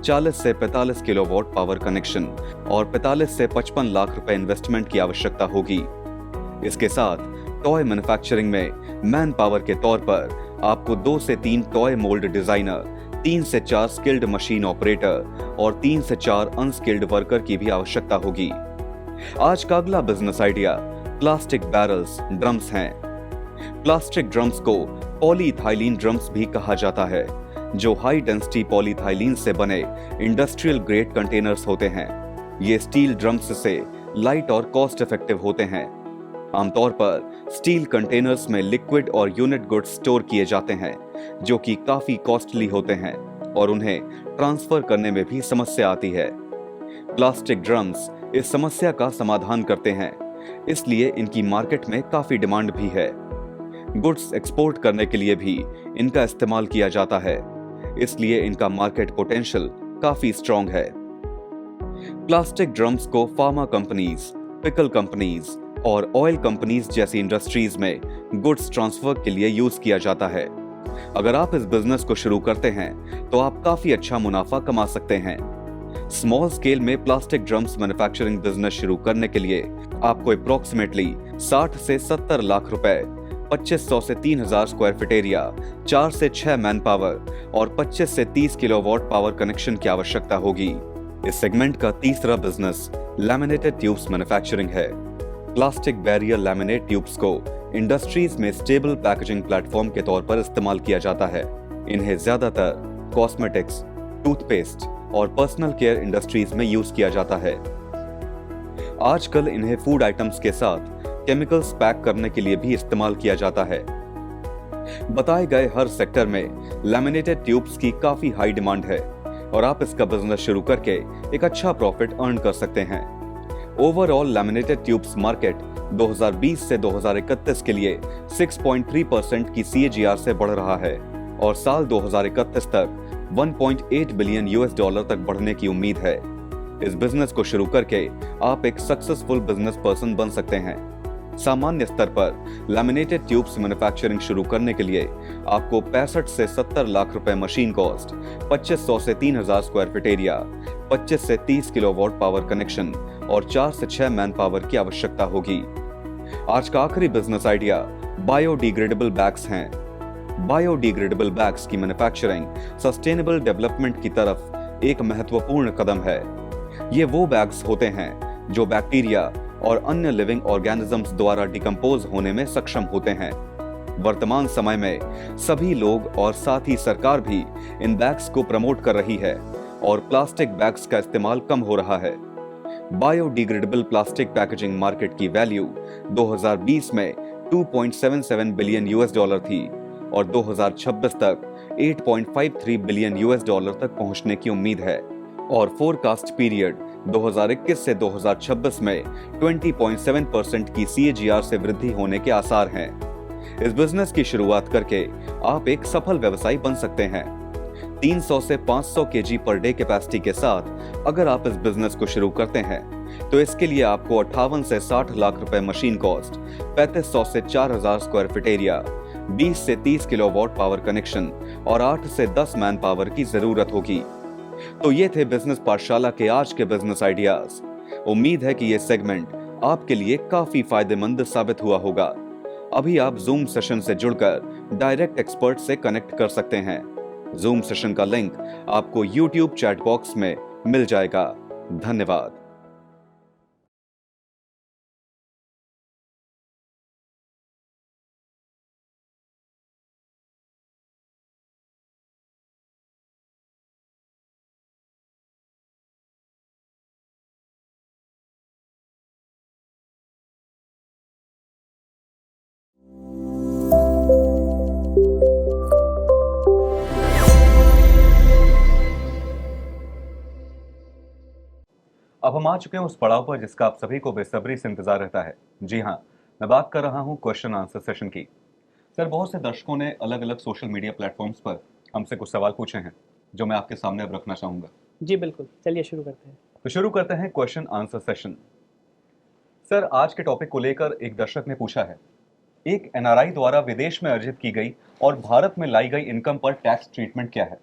40 से 45 किलोवाट पावर कनेक्शन और 45 से 55 लाख रुपए इन्वेस्टमेंट की आवश्यकता होगी। इसके साथ टॉय मैन्युफैक्चरिंग में मैन पावर के तौर पर आपको 2 से 3 टॉय मोल्ड डिजाइनर, 3 से 4 स्किल्ड मशीन ऑपरेटर और 3 से 4 अनस्किल्ड वर्कर की भी आवश्यकता होगी। आज का अगला business idea plastic barrels drums हैं। प्लास्टिक ड्रम्स को पॉलीइथाइलीन ड्रम्स भी कहा जाता है, जो हाई डेंसिटी पॉलीइथाइलीन से बने इंडस्ट्रियल ग्रेड कंटेनर्स होते हैं। ये स्टील ड्रम्स से लाइट और कॉस्ट इफेक्टिव होते हैं। आमतौर पर स्टील कंटेनर्स में लिक्विड और यूनिट गुड्स स्टोर किए जाते हैं, जो कि काफी कॉस्टली होते हैं और उन्हें ट्रांसफर करने में भी समस्या आती है। प्लास्टिक ड्रम्स इस समस्या का समाधान करते हैं, इसलिए इनकी मार्केट में काफी डिमांड भी है। गुड्स एक्सपोर्ट करने के लिए भी इनका इस्तेमाल किया जाता है, इसलिए इनका मार्केट पोटेंशियल काफी स्ट्रॉन्ग है। प्लास्टिक ड्रम्स को फार्मा कंपनीज, पिकल कंपनीज और ऑयल कंपनीज जैसी इंडस्ट्रीज में गुड्स ट्रांसफर के लिए यूज किया जाता है। अगर आप इस बिजनेस को शुरू करते हैं तो आप काफी अच्छा मुनाफा कमा सकते हैं। स्मॉल स्केल में प्लास्टिक ड्रम्स मैन्युफैक्चरिंग बिजनेस शुरू करने के लिए आपको अप्रोक्सीमेटली 60 से 70 लाख रुपए, 2500 से 3000 स्क्वायर फीट एरिया, 4 से 6 मैन पावर और 25 से 30 किलोवाट पावर कनेक्शन की आवश्यकता होगी। इस सेगमेंट का तीसरा बिजनेस लैमिनेटेड ट्यूब्स मैन्युफैक्चरिंग है। प्लास्टिक बैरियर लैमिनेट ट्यूब्स को इंडस्ट्रीज में स्टेबल पैकेजिंग प्लेटफॉर्म के तौर पर इस्तेमाल किया जाता है। इन्हें ज्यादातर कॉस्मेटिक्स, टूथपेस्ट और पर्सनल केयर इंडस्ट्रीज में यूज किया जाता है। आजकल इन्हें फूड आइटम्स के साथ केमिकल्स पैक करने के लिए भी इस्तेमाल किया जाता है। बताए गए हर सेक्टर में लैमिनेटेड ट्यूब्स की काफी हाई डिमांड है और आप इसका बिजनेस शुरू करके एक अच्छा प्रॉफिट अर्न कर सकते हैं। ओवरऑल लैमिनेटेड ट्यूब्स मार्केट 2020 से 2031 के लिए 6.3% की CAGR से बढ़ रहा है और साल 2031 तक 1.8 बिलियन US तक बढ़ने की उम्मीद है। इस बिजनेस को शुरू करके आप एक सक्सेसफुल बिजनेस पर्सन बन सकते हैं। सामान्य स्तर पर लैमिनेटेड ट्यूब्स मैन्युफैक्चरिंग शुरू करने के लिए आपको 65 से 70 लाख रुपए मशीन कॉस्ट, 2500 से 3000 स्क्वायर फीट एरिया, 25 से 30 किलोवाट पावर कनेक्शन और 4 से 6 मैन पावर की आवश्यकता होगी। आज का आखिरी बिजनेस आइडिया बायोडिग्रेडेबल बैग्स हैं। बायोडिग्रेडेबल बैग्स की मैन्युफैक्चरिंग सस्टेनेबल डेवलपमेंट की तरफ एक महत्वपूर्ण कदम है। ये वो बैग्स होते हैं जो बैक्टीरिया और अन्य लिविंग ऑर्गेनिजम्स द्वारा डिकम्पोज होने में सक्षम होते हैं। वर्तमान समय में सभी लोग और साथ ही सरकार भी इन बैग्स को प्रमोट कर रही है और प्लास्टिक बैग्स का इस्तेमाल कम हो रहा है। बायोडिग्रेडेबल प्लास्टिक पैकेजिंग मार्केट की वैल्यू 2020 में 2.77 बिलियन US थी और 2026 तक 8.53 बिलियन US तक पहुंचने की उम्मीद है और फोरकास्ट पीरियड 2021 से 2026 में 20.7% की CAGR से वृद्धि होने के आसार हैं। इस बिजनेस की शुरुआत करके आप एक सफल व्यवसायी बन सकते हैं। 300 से 500 kg पर डे कैपेसिटी के साथ अगर आप इस बिजनेस को शुरू करते हैं तो इसके लिए आपको 58 से 60 लाख रुपए मशीन कॉस्ट, 3500 से 4000 स्क्वायर फीट एरिया, 20 से 30 किलोवाट पावर कनेक्शन और 8 से 10 मैन पावर की जरूरत होगी। तो ये थे बिजनेस पाठशाला के आज के बिजनेस आइडियाज। उम्मीद है कि ये सेगमेंट आपके लिए काफी फायदेमंद साबित हुआ होगा। अभी आप जूम सेशन से जुड़कर डायरेक्ट एक्सपर्ट से कनेक्ट कर सकते हैं। जूम सेशन का लिंक आपको YouTube चैट बॉक्स में मिल जाएगा। धन्यवाद। अब हम आ चुके हैं उस पड़ाव पर जिसका आप सभी को बेसब्री से इंतजार रहता है। जी हाँ, मैं बात कर रहा हूँ क्वेश्चन आंसर सेशन की। सर, बहुत से दर्शकों ने अलग अलग सोशल मीडिया प्लेटफॉर्म्स पर हमसे कुछ सवाल पूछे हैं जो मैं आपके सामने अब रखना चाहूंगा। जी बिल्कुल, चलिए शुरू करते हैं। तो शुरू करते हैं क्वेश्चन आंसर सेशन। सर, आज के टॉपिक को लेकर एक दर्शक ने पूछा है, एक एनआरआई द्वारा विदेश में अर्जित की गई और भारत में लाई गई इनकम पर टैक्स ट्रीटमेंट क्या है?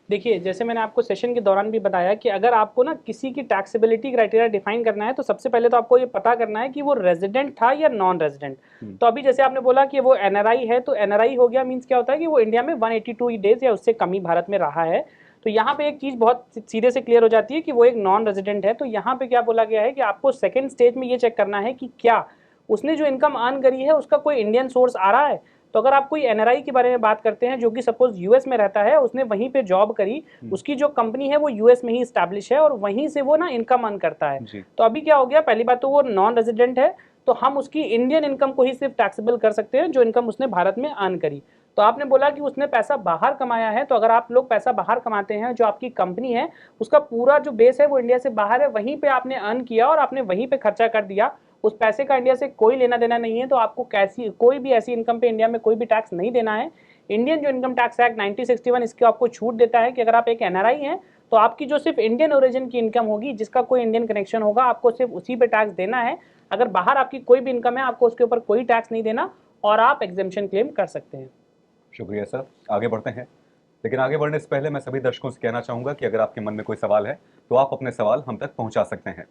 देखिए, जैसे मैंने आपको सेशन के दौरान भी बताया कि अगर आपको ना किसी की टैक्सेबिलिटी क्राइटेरिया डिफाइन करना है तो सबसे पहले तो आपको ये पता करना है कि वो रेजिडेंट था या नॉन रेजिडेंट। तो अभी जैसे आपने बोला कि वो एनआरआई है, तो एनआरआई हो गया मीन्स क्या होता है कि वो इंडिया में 182 डेज या उससे कम ही भारत में रहा है। तो यहाँ पे एक चीज़ बहुत सीधे से क्लियर हो जाती है कि वो एक नॉन रेजिडेंट है। तो यहाँ पे क्या बोला गया है कि आपको सेकेंड स्टेज में ये चेक करना है कि क्या उसने जो इनकम अर्न करी है उसका कोई इंडियन सोर्स आ रहा है। तो अगर आप कोई एनआरआई के बारे में बात करते हैं जो कि सपोज यूएस में रहता है, उसने वहीं पे जॉब करी, उसकी जो कंपनी है वो यूएस में ही स्टैब्लिश है और वहीं से वो ना इनकम अर्न करता है। तो अभी क्या हो गया, पहली बात तो वो नॉन रेजिडेंट है, तो हम उसकी इंडियन इनकम को ही सिर्फ टैक्सेबल कर सकते हैं जो इनकम उसने भारत में अर्न करी। तो आपने बोला कि उसने पैसा बाहर कमाया है, तो अगर आप लोग पैसा बाहर कमाते हैं, जो आपकी कंपनी है उसका पूरा जो बेस है वो इंडिया से बाहर है, वहीं पे आपने अर्न किया और आपने वहीं पे खर्चा कर दिया, उस पैसे का इंडिया से कोई लेना देना नहीं है, तो आपको कैसी कोई भी ऐसी इनकम पे इंडिया में कोई भी टैक्स नहीं देना है। इंडियन जो इनकम टैक्स एक्ट 1961 इसके आपको छूट देता है कि अगर आप एक एनआरआई हैं तो आपकी जो सिर्फ इंडियन ओरिजिन की इनकम होगी, जिसका कोई इंडियन कनेक्शन होगा, आपको सिर्फ उसी पे टैक्स देना है। अगर बाहर आपकी कोई भी इनकम है आपको उसके ऊपर कोई टैक्स नहीं देना और आप एग्जेम्पशन क्लेम कर सकते हैं। शुक्रिया सर, आगे बढ़ते हैं। लेकिन आगे बढ़ने से पहले मैं सभी दर्शकों से कहना चाहूंगा कि अगर आपके मन में कोई सवाल है तो आप अपने सवाल हम तक पहुंचा सकते हैं।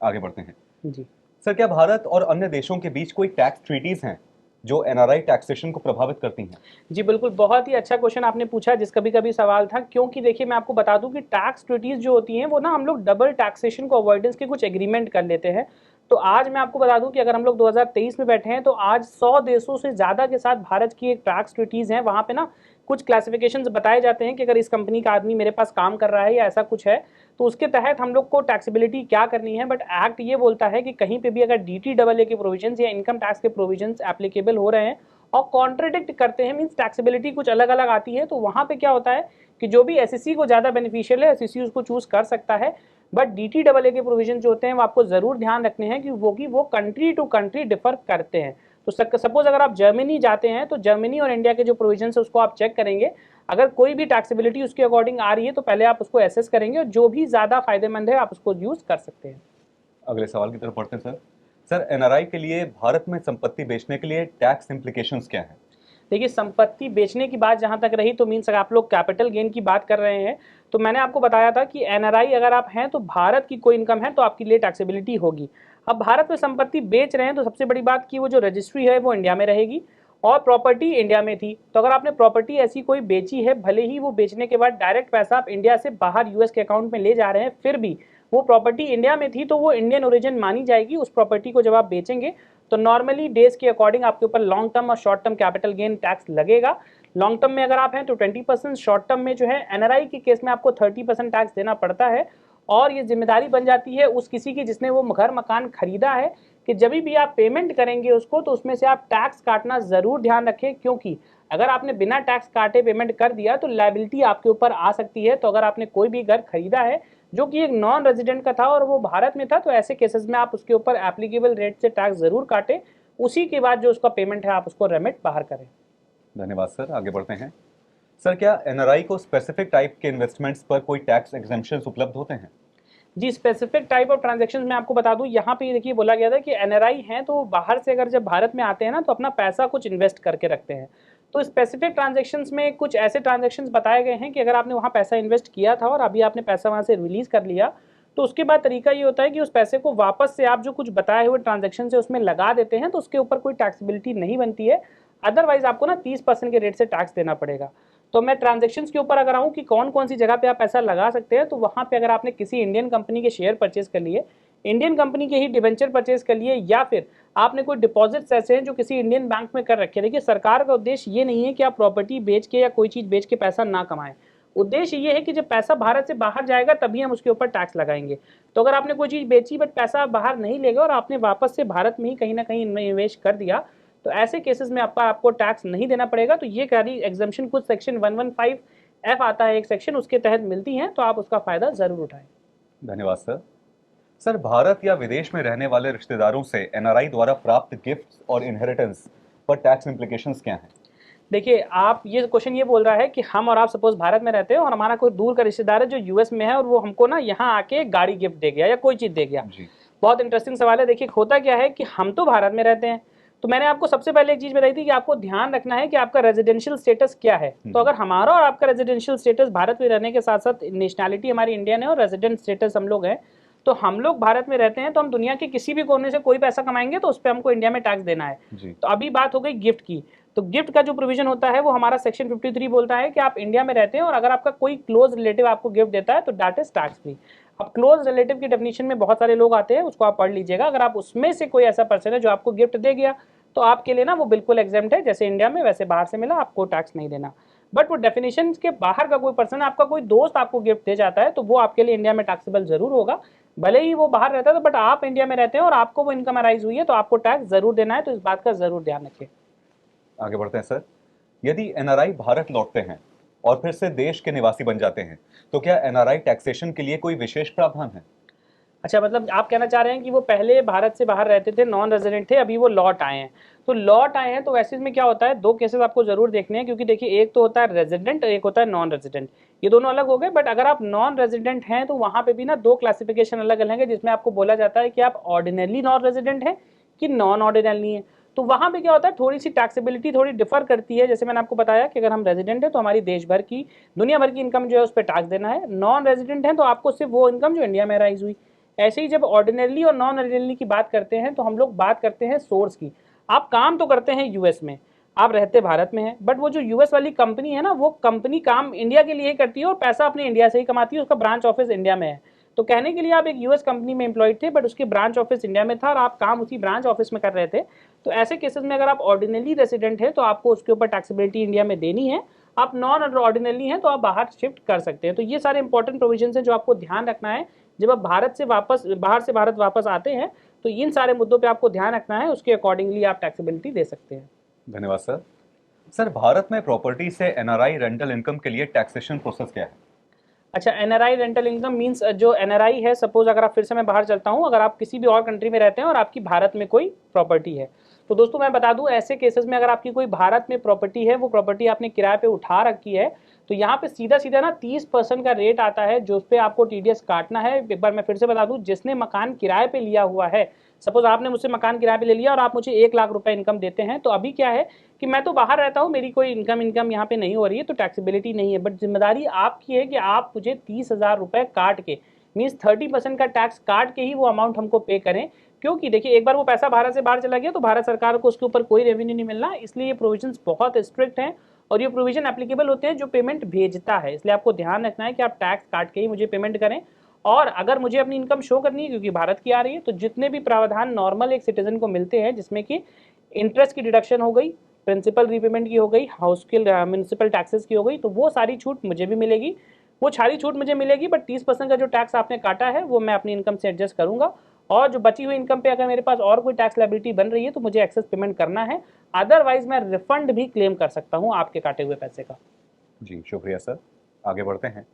आगे बढ़ते हैं जी सर, क्या भारत और अन्य देशों के बीच कोई टैक्स ट्रीटीज हैं जो एनआरआई टैक्सेशन को प्रभावित करती हैं? जी बिल्कुल, बहुत ही अच्छा क्वेश्चन आपने पूछा जिसका भी कभी सवाल था, क्योंकि देखिए मैं आपको बता दूं कि टैक्स ट्रीटीज जो होती हैं वो ना हम लोग डबल टैक्सेशन को अवॉइडेंस के कुछ एग्रीमेंट कर लेते हैं। तो आज मैं आपको बता दूं कि अगर हम लोग 2023 में बैठे हैं तो आज 100 देशों से ज़्यादा के साथ भारत की एक टैक्स ट्रीटीज़ हैं। वहाँ पे ना कुछ क्लासिफिकेशंस बताए जाते हैं कि अगर इस कंपनी का आदमी मेरे पास काम कर रहा है या ऐसा कुछ है तो उसके तहत हम लोग को टैक्सेबिलिटी क्या करनी है। बट एक्ट ये बोलता है कि कहीं पे भी अगर DTAA के प्रोविजंस या इनकम टैक्स के प्रोविजंस एप्लीकेबल हो रहे हैं और कॉन्ट्रडिक्ट करते हैं, मीन्स टैक्सेबिलिटी कुछ अलग अलग आती है, तो वहाँ पे क्या होता है कि जो भी एसईसी को ज़्यादा बेनिफिशियल है एसईसी उसको चूज कर सकता है। बट DTAA के प्रोविजन जो होते हैं वो आपको ज़रूर ध्यान रखने हैं कि वो कंट्री टू कंट्री डिफर करते हैं। तो सपोज अगर आप जर्मनी जाते हैं तो जर्मनी और इंडिया के जो प्रोविजन है उसको आप चेक करेंगे, अगर कोई भी टैक्सेबिलिटी उसके अकॉर्डिंग आ रही है तो पहले आप उसको एसेस करेंगे और जो भी ज़्यादा फायदेमंद है आप उसको यूज़ कर सकते हैं। अगले सवाल की तरफ बढ़ते हैं सर। सर, एनआरआई के लिए भारत में संपत्ति बेचने के लिए टैक्स इम्प्लीकेशंस क्या हैं? देखिए, संपत्ति बेचने की बात जहाँ तक रही तो मीन्स अगर आप लोग कैपिटल गेन की बात कर रहे हैं तो मैंने आपको बताया था कि एनआरआई अगर आप हैं तो भारत की कोई इनकम है तो आपके लिए टैक्सेबिलिटी होगी। अब भारत में संपत्ति बेच रहे हैं तो सबसे बड़ी बात कि वो जो रजिस्ट्री है वो इंडिया में रहेगी और प्रॉपर्टी इंडिया में थी। तो अगर आपने प्रॉपर्टी ऐसी कोई बेची है, भले ही वो बेचने के बाद डायरेक्ट पैसा आप इंडिया से बाहर यूएस के अकाउंट में ले जा रहे हैं, फिर भी वो प्रॉपर्टी इंडिया में थी तो वो इंडियन ओरिजिन मानी जाएगी। उस प्रॉपर्टी को जब आप बेचेंगे तो नॉर्मली डेज के अकॉर्डिंग आपके ऊपर लॉन्ग टर्म और short term capital gain tax लगेगा। लॉन्ग टर्म में अगर आप हैं तो 20%, शॉर्ट टर्म में जो है एनआरआई के केस में आपको 30% टैक्स देना पड़ता है। और ये जिम्मेदारी बन जाती है उस किसी की जिसने वो घर मकान खरीदा है कि जब भी आप पेमेंट करेंगे उसको तो उसमें से आप टैक्स काटना ज़रूर ध्यान रखें, क्योंकि अगर आपने बिना टैक्स काटे पेमेंट कर दिया तो लायबिलिटी आपके ऊपर आ सकती है। तो अगर आपने कोई भी घर खरीदा है जो कि एक नॉन रेजिडेंट का था और वो भारत में था तो ऐसे केसेस में आप उसके ऊपर एप्लीकेबल रेट से टैक्स ज़रूर काटें, उसी के बाद जो उसका पेमेंट है आप उसको रेमिट बाहर करें। धन्यवाद सर, आगे बढ़ते हैं। सर, क्या एनआरआई को स्पेसिफिक टाइप के इन्वेस्टमेंट्स पर कोई टैक्स एग्जेम्पशंस उपलब्ध होते हैं? जी, स्पेसिफिक टाइप ऑफ ट्रांजैक्शंस में आपको बता दूं, यहाँ पे देखिए बोला गया था कि एनआरआई हैं तो बाहर से अगर जब भारत में आते हैं ना तो अपना पैसा कुछ इन्वेस्ट करके रखते हैं। तो स्पेसिफिक ट्रांजैक्शंस में कुछ ऐसे ट्रांजैक्शंस बताए गए हैं कि अगर आपने वहाँ पैसा इन्वेस्ट किया था और अभी आपने पैसा वहाँ से रिलीज़ कर लिया तो उसके बाद तरीका ये होता है कि उस पैसे को वापस से आप जो कुछ बताए हुए ट्रांजैक्शन से उसमें लगा देते हैं तो उसके ऊपर कोई टैक्सेबिलिटी नहीं बनती है। अदरवाइज आपको ना 30% के रेट से टैक्स देना पड़ेगा। तो मैं ट्रांजैक्शंस के ऊपर अगर आऊँ कि कौन कौन सी जगह पे आप पैसा लगा सकते हैं, तो वहाँ पे अगर आपने किसी इंडियन कंपनी के शेयर परचेज कर लिए, इंडियन कंपनी के ही डिवेंचर परचेज कर लिए, या फिर आपने कोई डिपॉजिट्स ऐसे हैं जो किसी इंडियन बैंक में कर रखे हैं। देखिए, सरकार का उद्देश्य ये नहीं है कि आप प्रॉपर्टी बेच के या कोई चीज़ बेच के पैसा ना कमाएं। उद्देश्य ये है कि जब पैसा भारत से बाहर जाएगा तभी हम उसके ऊपर टैक्स लगाएंगे। तो अगर आपने कोई चीज़ बेची बट पैसा बाहर नहीं ले गए और आपने वापस से भारत में ही कहीं ना कहीं निवेश कर दिया तो ऐसे केसेस में आपको टैक्स नहीं देना पड़ेगा। तो ये सारी एग्जम्पशन कुछ सेक्शन 115F आता है एक सेक्शन, उसके तहत मिलती हैं, तो आप उसका फायदा जरूर उठाएं। धन्यवाद सर। सर, भारत या विदेश में रहने वाले रिश्तेदारों से एनआरआई द्वारा प्राप्त गिफ्ट्स और इनहेरिटेंस पर टैक्स इम्प्लीकेशंस क्या हैं? देखिए, आप ये क्वेश्चन ये बोल रहा है कि हम और आप सपोज भारत में रहते हैं और हमारा कोई दूर का रिश्तेदार है जो यूएस में है और वो हमको ना यहाँ आके गाड़ी गिफ्ट दे गया या कोई चीज़ दे गया। जी। बहुत इंटरेस्टिंग सवाल है। देखिए, होता क्या है कि हम तो भारत में रहते हैं तो मैंने आपको सबसे पहले एक चीज बताई थी कि आपको ध्यान रखना है कि आपका रेजिडेंशियल स्टेटस क्या है। तो अगर हमारा और आपका रेजिडेंशियल स्टेटस भारत में रहने के साथ साथ नेशनैलिटी हमारी इंडियन है और रेजिडेंट स्टेटस हम लोग हैं, तो हम लोग भारत में रहते हैं, तो हम दुनिया के किसी भी कोने से कोई पैसा कमाएंगे तो उस पर हमको इंडिया में टैक्स देना है। तो अभी बात हो गई गिफ्ट की। तो गिफ्ट का जो प्रोविजन होता है वो हमारा सेक्शन 53 बोलता है कि आप इंडिया में रहते हैं और अगर आपका कोई क्लोज रिलेटिव आपको गिफ्ट देता है तो दैट इज टैक्स फ्री। अब क्लोज रिलेटिव की डेफिनेशन में बहुत सारे लोग आते हैं, उसको आप पढ़ लीजिएगा। अगर आप उसमें से कोई ऐसा पर्सन है जो आपको गिफ्ट दे गया तो आपके लिए ना वो बिल्कुल एग्जेम्प्ट है, जैसे इंडिया में वैसे बाहर से मिला, आपको टैक्स नहीं देना। बट वो डेफिनेशन के बाहर का कोई पर्सन, आपका कोई दोस्त आपको गिफ्ट दे जाता है तो वो आपके लिए इंडिया में टैक्सेबल जरूर होगा, भले ही वो बाहर रहता है, बट आप इंडिया में रहते हैं और आपको वो इनकम अराइज हुई है तो आपको टैक्स जरूर देना है। तो इस बात का जरूर ध्यान रखिए। आगे बढ़ते हैं सर। यदि एनआरआई भारत लौटते हैं और फिर से देश के निवासी बन जाते हैं तो क्या एनआरआई टैक्सेशन के लिए कोई विशेष प्रावधान है? अच्छा, मतलब आप कहना चाह रहे हैं कि वो पहले भारत से बाहर रहते थे, नॉन रेजिडेंट थे, अभी वो लौट आए हैं। तो लौट आए हैं तो वैसे इसमें क्या होता है, दो केसेस आपको जरूर देखने हैं, क्योंकि देखिए एक तो होता है रेजिडेंट और एक होता है नॉन रेजिडेंट। ये दोनों अलग हो गए। बट अगर आप नॉन रेजिडेंट हैं तो वहां पे भी ना दो क्लासिफिकेशन अलग अलग है, जिसमें आपको बोला जाता है कि आप ऑर्डिनरी नॉन रेजिडेंट हैं कि नॉन ऑर्डिनरी है। तो वहां पे क्या होता है, थोड़ी सी टैक्सेबिलिटी थोड़ी डिफर करती है। जैसे मैंने आपको बताया कि अगर हम रेजिडेंट है तो हमारी देश भर की, दुनिया भर की इनकम जो है उस पर टैक्स देना है। नॉन रेजिडेंट है तो आपको सिर्फ वो इनकम जो इंडिया में राइज हुई। ऐसे ही जब ऑर्डिनरली और नॉन ऑर्डिनरली की बात करते हैं तो हम लोग बात करते हैं सोर्स की। आप काम तो करते हैं यूएस में, आप रहते भारत में हैं, बट वो जो यूएस वाली कंपनी है ना, वो कंपनी काम इंडिया के लिए करती है और पैसा अपने इंडिया से ही कमाती है, उसका ब्रांच ऑफिस इंडिया में है। तो कहने के लिए आप एक यूएस कंपनी में एम्प्लॉयड थे, बट उसके ब्रांच ऑफिस इंडिया में था और आप काम उसी ब्रांच ऑफिस में कर रहे थे। तो ऐसे केसेस में अगर आप ऑर्डिनरी रेसिडेंट है तो आपको उसके ऊपर टैक्सेबिलिटी इंडिया में देनी है। आप नॉन ऑर्डिनरी हैं तो आप बाहर शिफ्ट कर सकते हैं। तो ये सारे इंपॉर्टेंट प्रोविजन हैं जो आपको ध्यान रखना है जब आप बाहर से भारत वापस आते हैं। तो इन सारे मुद्दों पे आपको ध्यान रखना है, उसके अकॉर्डिंगली आप टैक्सेबिलिटी दे सकते हैं। धन्यवाद सर। सर, भारत में प्रॉपर्टी से एनआरआई रेंटल इनकम के लिए टैक्सेशन प्रोसेस क्या है? अच्छा, एनआरआई रेंटल इनकम मींस जो एनआरआई है, सपोज अगर आप, फिर से मैं बाहर चलता हूं, अगर आप किसी भी और कंट्री में रहते हैं और आपकी भारत में कोई प्रॉपर्टी है, तो दोस्तों मैं बता दूं ऐसे केसेस में अगर आपकी कोई भारत में प्रॉपर्टी है, वो प्रॉपर्टी आपने किराए पे उठा रखी है, तो यहाँ पे सीधा सीधा ना 30% का रेट आता है जो उस पर आपको टीडीएस काटना है। एक बार मैं फिर से बता दूं, जिसने मकान किराए पे लिया हुआ है, सपोज आपने मुझसे मकान किराए पे ले लिया और आप मुझे 1 लाख रुपए इनकम देते हैं, तो अभी क्या है कि मैं तो बाहर रहता हूँ, मेरी कोई इनकम यहाँ पे नहीं हो रही है, तो टैक्सेबिलिटी नहीं है। बट जिम्मेदारी आपकी है कि आप मुझे 30,000 रुपए काट के, मीन्स 30% का टैक्स काट के ही वो अमाउंट हमको पे करें। क्योंकि देखिए एक बार वो पैसा भारत से बाहर चला गया तो भारत सरकार को उसके ऊपर कोई रेवेन्यू नहीं मिलना, इसलिए ये प्रोविजंस बहुत स्ट्रिक्ट हैं और ये प्रोविजन एप्लीकेबल होते हैं जो पेमेंट भेजता है। इसलिए आपको ध्यान रखना है कि आप टैक्स काट के ही मुझे पेमेंट करें। और अगर मुझे अपनी इनकम शो करनी है क्योंकि भारत की आ रही है, तो जितने भी प्रावधान नॉर्मल एक सिटीजन को मिलते हैं, जिसमें कि इंटरेस्ट की डिडक्शन हो गई, प्रिंसिपल रीपेमेंट की हो गई, हाउस की म्यूनिसिपल टैक्सेस की हो गई, तो वो सारी छूट मुझे भी मिलेगी। वो सारी छूट मुझे मिलेगी, बट 30% का जो टैक्स आपने काटा है वो मैं अपनी इनकम से एडजस्ट करूंगा। और जो बची हुई इनकम पे अगर मेरे पास और कोई टैक्स लायबिलिटी बन रही है तो मुझे एक्सेस पेमेंट करना है, अदरवाइज मैं रिफंड भी क्लेम कर सकता हूं आपके काटे हुए पैसे का। जी शुक्रिया सर। आगे बढ़ते हैं।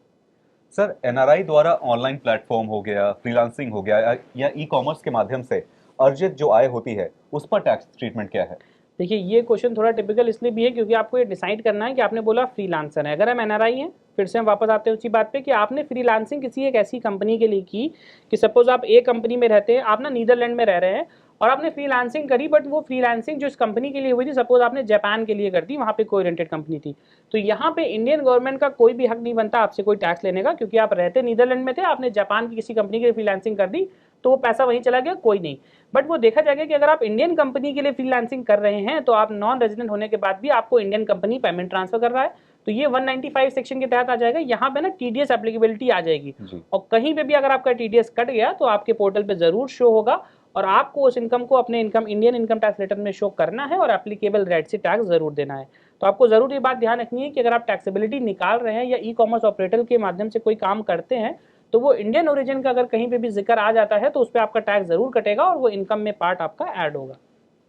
सर, एनआरआई द्वारा ऑनलाइन प्लेटफॉर्म हो गया, फ्रीलांसिंग हो गया या ई कॉमर्स के माध्यम से अर्जित जो आय होती है उस पर टैक्स ट्रीटमेंट क्या है? देखिए ये क्वेश्चन थोड़ा टिपिकल इसलिए भी है क्योंकि आपको ये डिसाइड करना है कि आपने बोला फ्रीलांसर है, अगर हम एनआरआई हैं, फिर से हम वापस आते हैं उसी बात पे कि आपने फ्रीलांसिंग किसी एक ऐसी कंपनी के लिए की कि सपोज आप एक कंपनी में रहते हैं, आप ना नीदरलैंड में रह रहे हैं और आपने फ्रीलांसिंग करी, बट वो फ्रीलांसिंग जो इस कंपनी के लिए हुई थी, सपोज आपने जापान के लिए कर दी, वहाँ पे कोई रेंटेड कंपनी थी, तो यहाँ पे इंडियन गवर्नमेंट का कोई भी हक नहीं बनता आपसे कोई टैक्स लेने का, क्योंकि आप रहते नीदरलैंड में थे, आपने जापान की किसी कंपनी के लिए फ्रीलांसिंग कर दी, तो वो पैसा वहीं चला गया, कोई नहीं। बट वो देखा जाएगा कि अगर आप इंडियन कंपनी के लिए फ्रीलांसिंग कर रहे हैं तो आप नॉन रेजिडेंट होने के बाद भी आपको इंडियन कंपनी पेमेंट ट्रांसफर कर रहा है, तो ये 195 सेक्शन के तहत आ जाएगा। यहाँ पे ना टीडीएस एप्लीकेबिलिटी आ जाएगी और कहीं पे भी अगर आपका टीडीएस कट गया तो आपके पोर्टल पे जरूर शो होगा और आपको उस इनकम को अपने इंडियन इनकम टैक्स रिटर्न में शो करना है और एप्लीकेबल रेट से टैक्स जरूर देना है। तो आपको जरूर ये बात ध्यान रखनी है कि अगर आप टैक्सेबिलिटी निकाल रहे हैं या ई कॉमर्स ऑपरेटर के माध्यम से कोई काम करते हैं, तो वो इंडियन ओरिजिन का अगर कहीं पे भी जिक्र आ जाता है तो उस पर आपका टैक्स जरूर कटेगा और वो इनकम में पार्ट आपका ऐड होगा।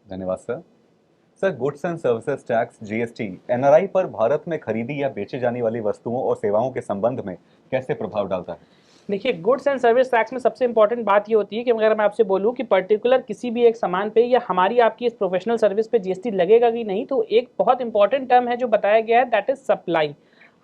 धन्यवाद sir. Sir, goods and services tax GST NRI पर भारत में खरीदी या बेचे जाने वाली वस्तुओं और सेवाओं के संबंध में कैसे प्रभाव डालता है? देखिए गुड्स एंड सर्विस टैक्स में सबसे इंपॉर्टेंट बात ये होती है कि अगर मैं आपसे बोलूं कि पर्टिकुलर किसी भी एक सामान पे या हमारी आपकी इस प्रोफेशनल सर्विस पे जीएसटी लगेगा कि नहीं, तो एक बहुत इंपॉर्टेंट टर्म है जो बताया गया है, दैट इज सप्लाई।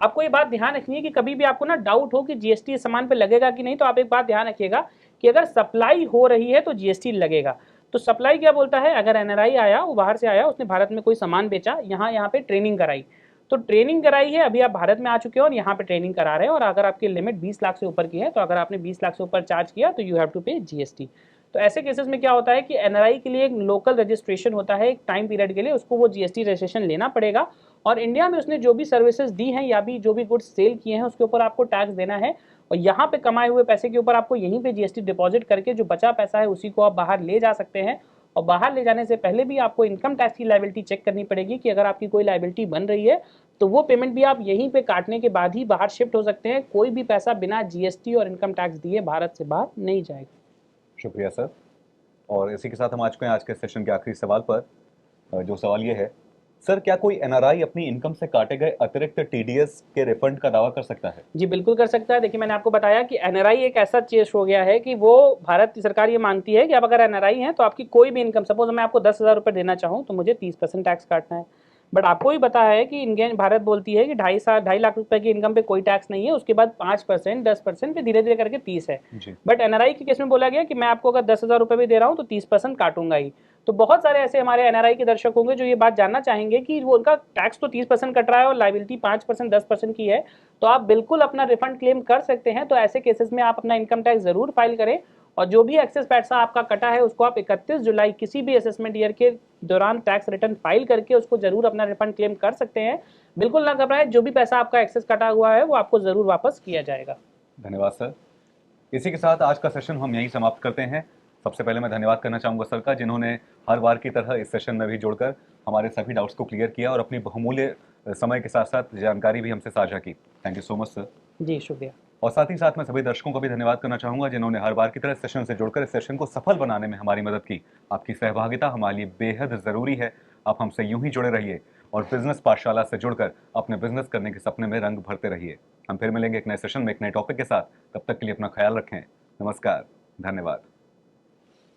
आपको ये बात ध्यान रखनी है कि कभी भी आपको ना डाउट हो कि जीएसटी इस सामान पे लगेगा कि नहीं, तो आप एक बात ध्यान रखिएगा कि अगर सप्लाई हो रही है तो जीएसटी लगेगा। तो सप्लाई क्या बोलता है, अगर एनआरआई आया, वो बाहर से आया, उसने भारत में कोई सामान बेचा, यहाँ पे ट्रेनिंग कराई, तो ट्रेनिंग कराई है, अभी आप भारत में आ चुके हो और यहाँ पे ट्रेनिंग करा रहे हैं, और अगर आपकी लिमिट 20 लाख से ऊपर की है, तो अगर आपने 20 लाख से ऊपर चार्ज किया तो यू हैव टू पे जीएसटी। तो ऐसे केसेस में क्या होता है कि एनआरआई के लिए एक लोकल रजिस्ट्रेशन होता है एक टाइम पीरियड के लिए, उसको वो जीएसटी रजिस्ट्रेशन लेना पड़ेगा, और इंडिया में उसने जो भी सर्विसेज दी हैं या भी जो भी गुड्स सेल किए हैं उसके ऊपर आपको टैक्स देना है, और यहाँ पे कमाए हुए पैसे के ऊपर आपको यहीं पे जीएसटी डिपॉजिट करके जो बचा पैसा है उसी को आप बाहर ले जा सकते हैं। और बाहर ले जाने से पहले भी आपको इनकम टैक्स की लायबिलिटी चेक करनी पड़ेगी कि अगर आपकी कोई लायबिलिटी बन रही है तो वो पेमेंट भी आप यहीं पे काटने के बाद ही बाहर शिफ्ट हो सकते हैं। कोई भी पैसा बिना जीएसटी और इनकम टैक्स दिए भारत से बाहर नहीं जाएगा। शुक्रिया सर। और इसी के साथ हम आज के सेशन के आखिरी सवाल पर, जो सवाल ये है सर, क्या कोई एनआरआई अपनी इनकम से काटे गए अतिरिक्त टीडीएस के रिफंड का दावा कर सकता है? जी बिल्कुल कर सकता है। देखिए मैंने आपको बताया कि एनआरआई एक ऐसा चीज हो गया है कि वो भारत की सरकार ये मानती है कि अब अगर एनआरआई हैं तो आपकी कोई भी इनकम, सपोज मैं आपको 10,000 रुपये देना चाहूँ तो मुझे 30% टैक्स काटना है, बट आपको ही पता है कि इंडियन भारत बोलती है कि 2.5 लाख रुपए की इनकम पे कोई टैक्स नहीं है, उसके बाद 5%, 10%, फिर धीरे धीरे करके 30 है। बट एनआरआई के केस में बोला गया कि मैं आपको अगर 10,000 रुपये भी दे रहा हूँ तो 30% काटूंगा ही। तो बहुत सारे ऐसे हमारे एनआरआई के दर्शक होंगे जो ये बात जानना चाहेंगे कि वो उनका टैक्स तो 30% कट रहा है और लाइबिलिटी 5%, 10% की है, तो आप बिल्कुल अपना रिफंड क्लेम कर सकते हैं। तो ऐसे केसेस में आप अपना इनकम टैक्स जरूर फाइल करें, और जो भी एक्सेस पैसा आपका कटा है उसको आप 31 जुलाई किसी भी असेसमेंट ईयर के दौरान टैक्स रिटर्न फाइल करके उसको जरूर अपना रिफंड क्लेम कर सकते हैं। बिल्कुल ना घबराएं, जो भी पैसा आपका एक्सेस कटा हुआ है वो आपको जरूर वापस किया जाएगा। धन्यवाद सर। इसी के साथ आज का सेशन हम यहीं समाप्त करते हैं। सबसे पहले मैं धन्यवाद करना चाहूँगा सर का, जिन्होंने हर बार की तरह इस सेशन में भी जुड़कर हमारे सभी डाउट्स को क्लियर किया और अपनी बहुमूल्य समय के साथ साथ जानकारी भी हमसे साझा की। Thank you so much sir. जी शुक्रिया। और साथ ही साथ मैं सभी दर्शकों को भी धन्यवाद करना चाहूँगा जिन्होंने हर बार की तरह सेशन से जुड़कर इस सेशन को सफल बनाने में हमारी मदद की। आपकी सहभागिता हमारे लिए बेहद ज़रूरी है। आप हमसे यूं ही जुड़े रहिए और बिजनेस पाठशाला से जुड़कर अपने बिजनेस करने के सपने में रंग भरते रहिए। हम फिर मिलेंगे एक नए सेशन में एक नए टॉपिक के साथ। तब तक के लिए अपना ख्याल रखें। नमस्कार, धन्यवाद।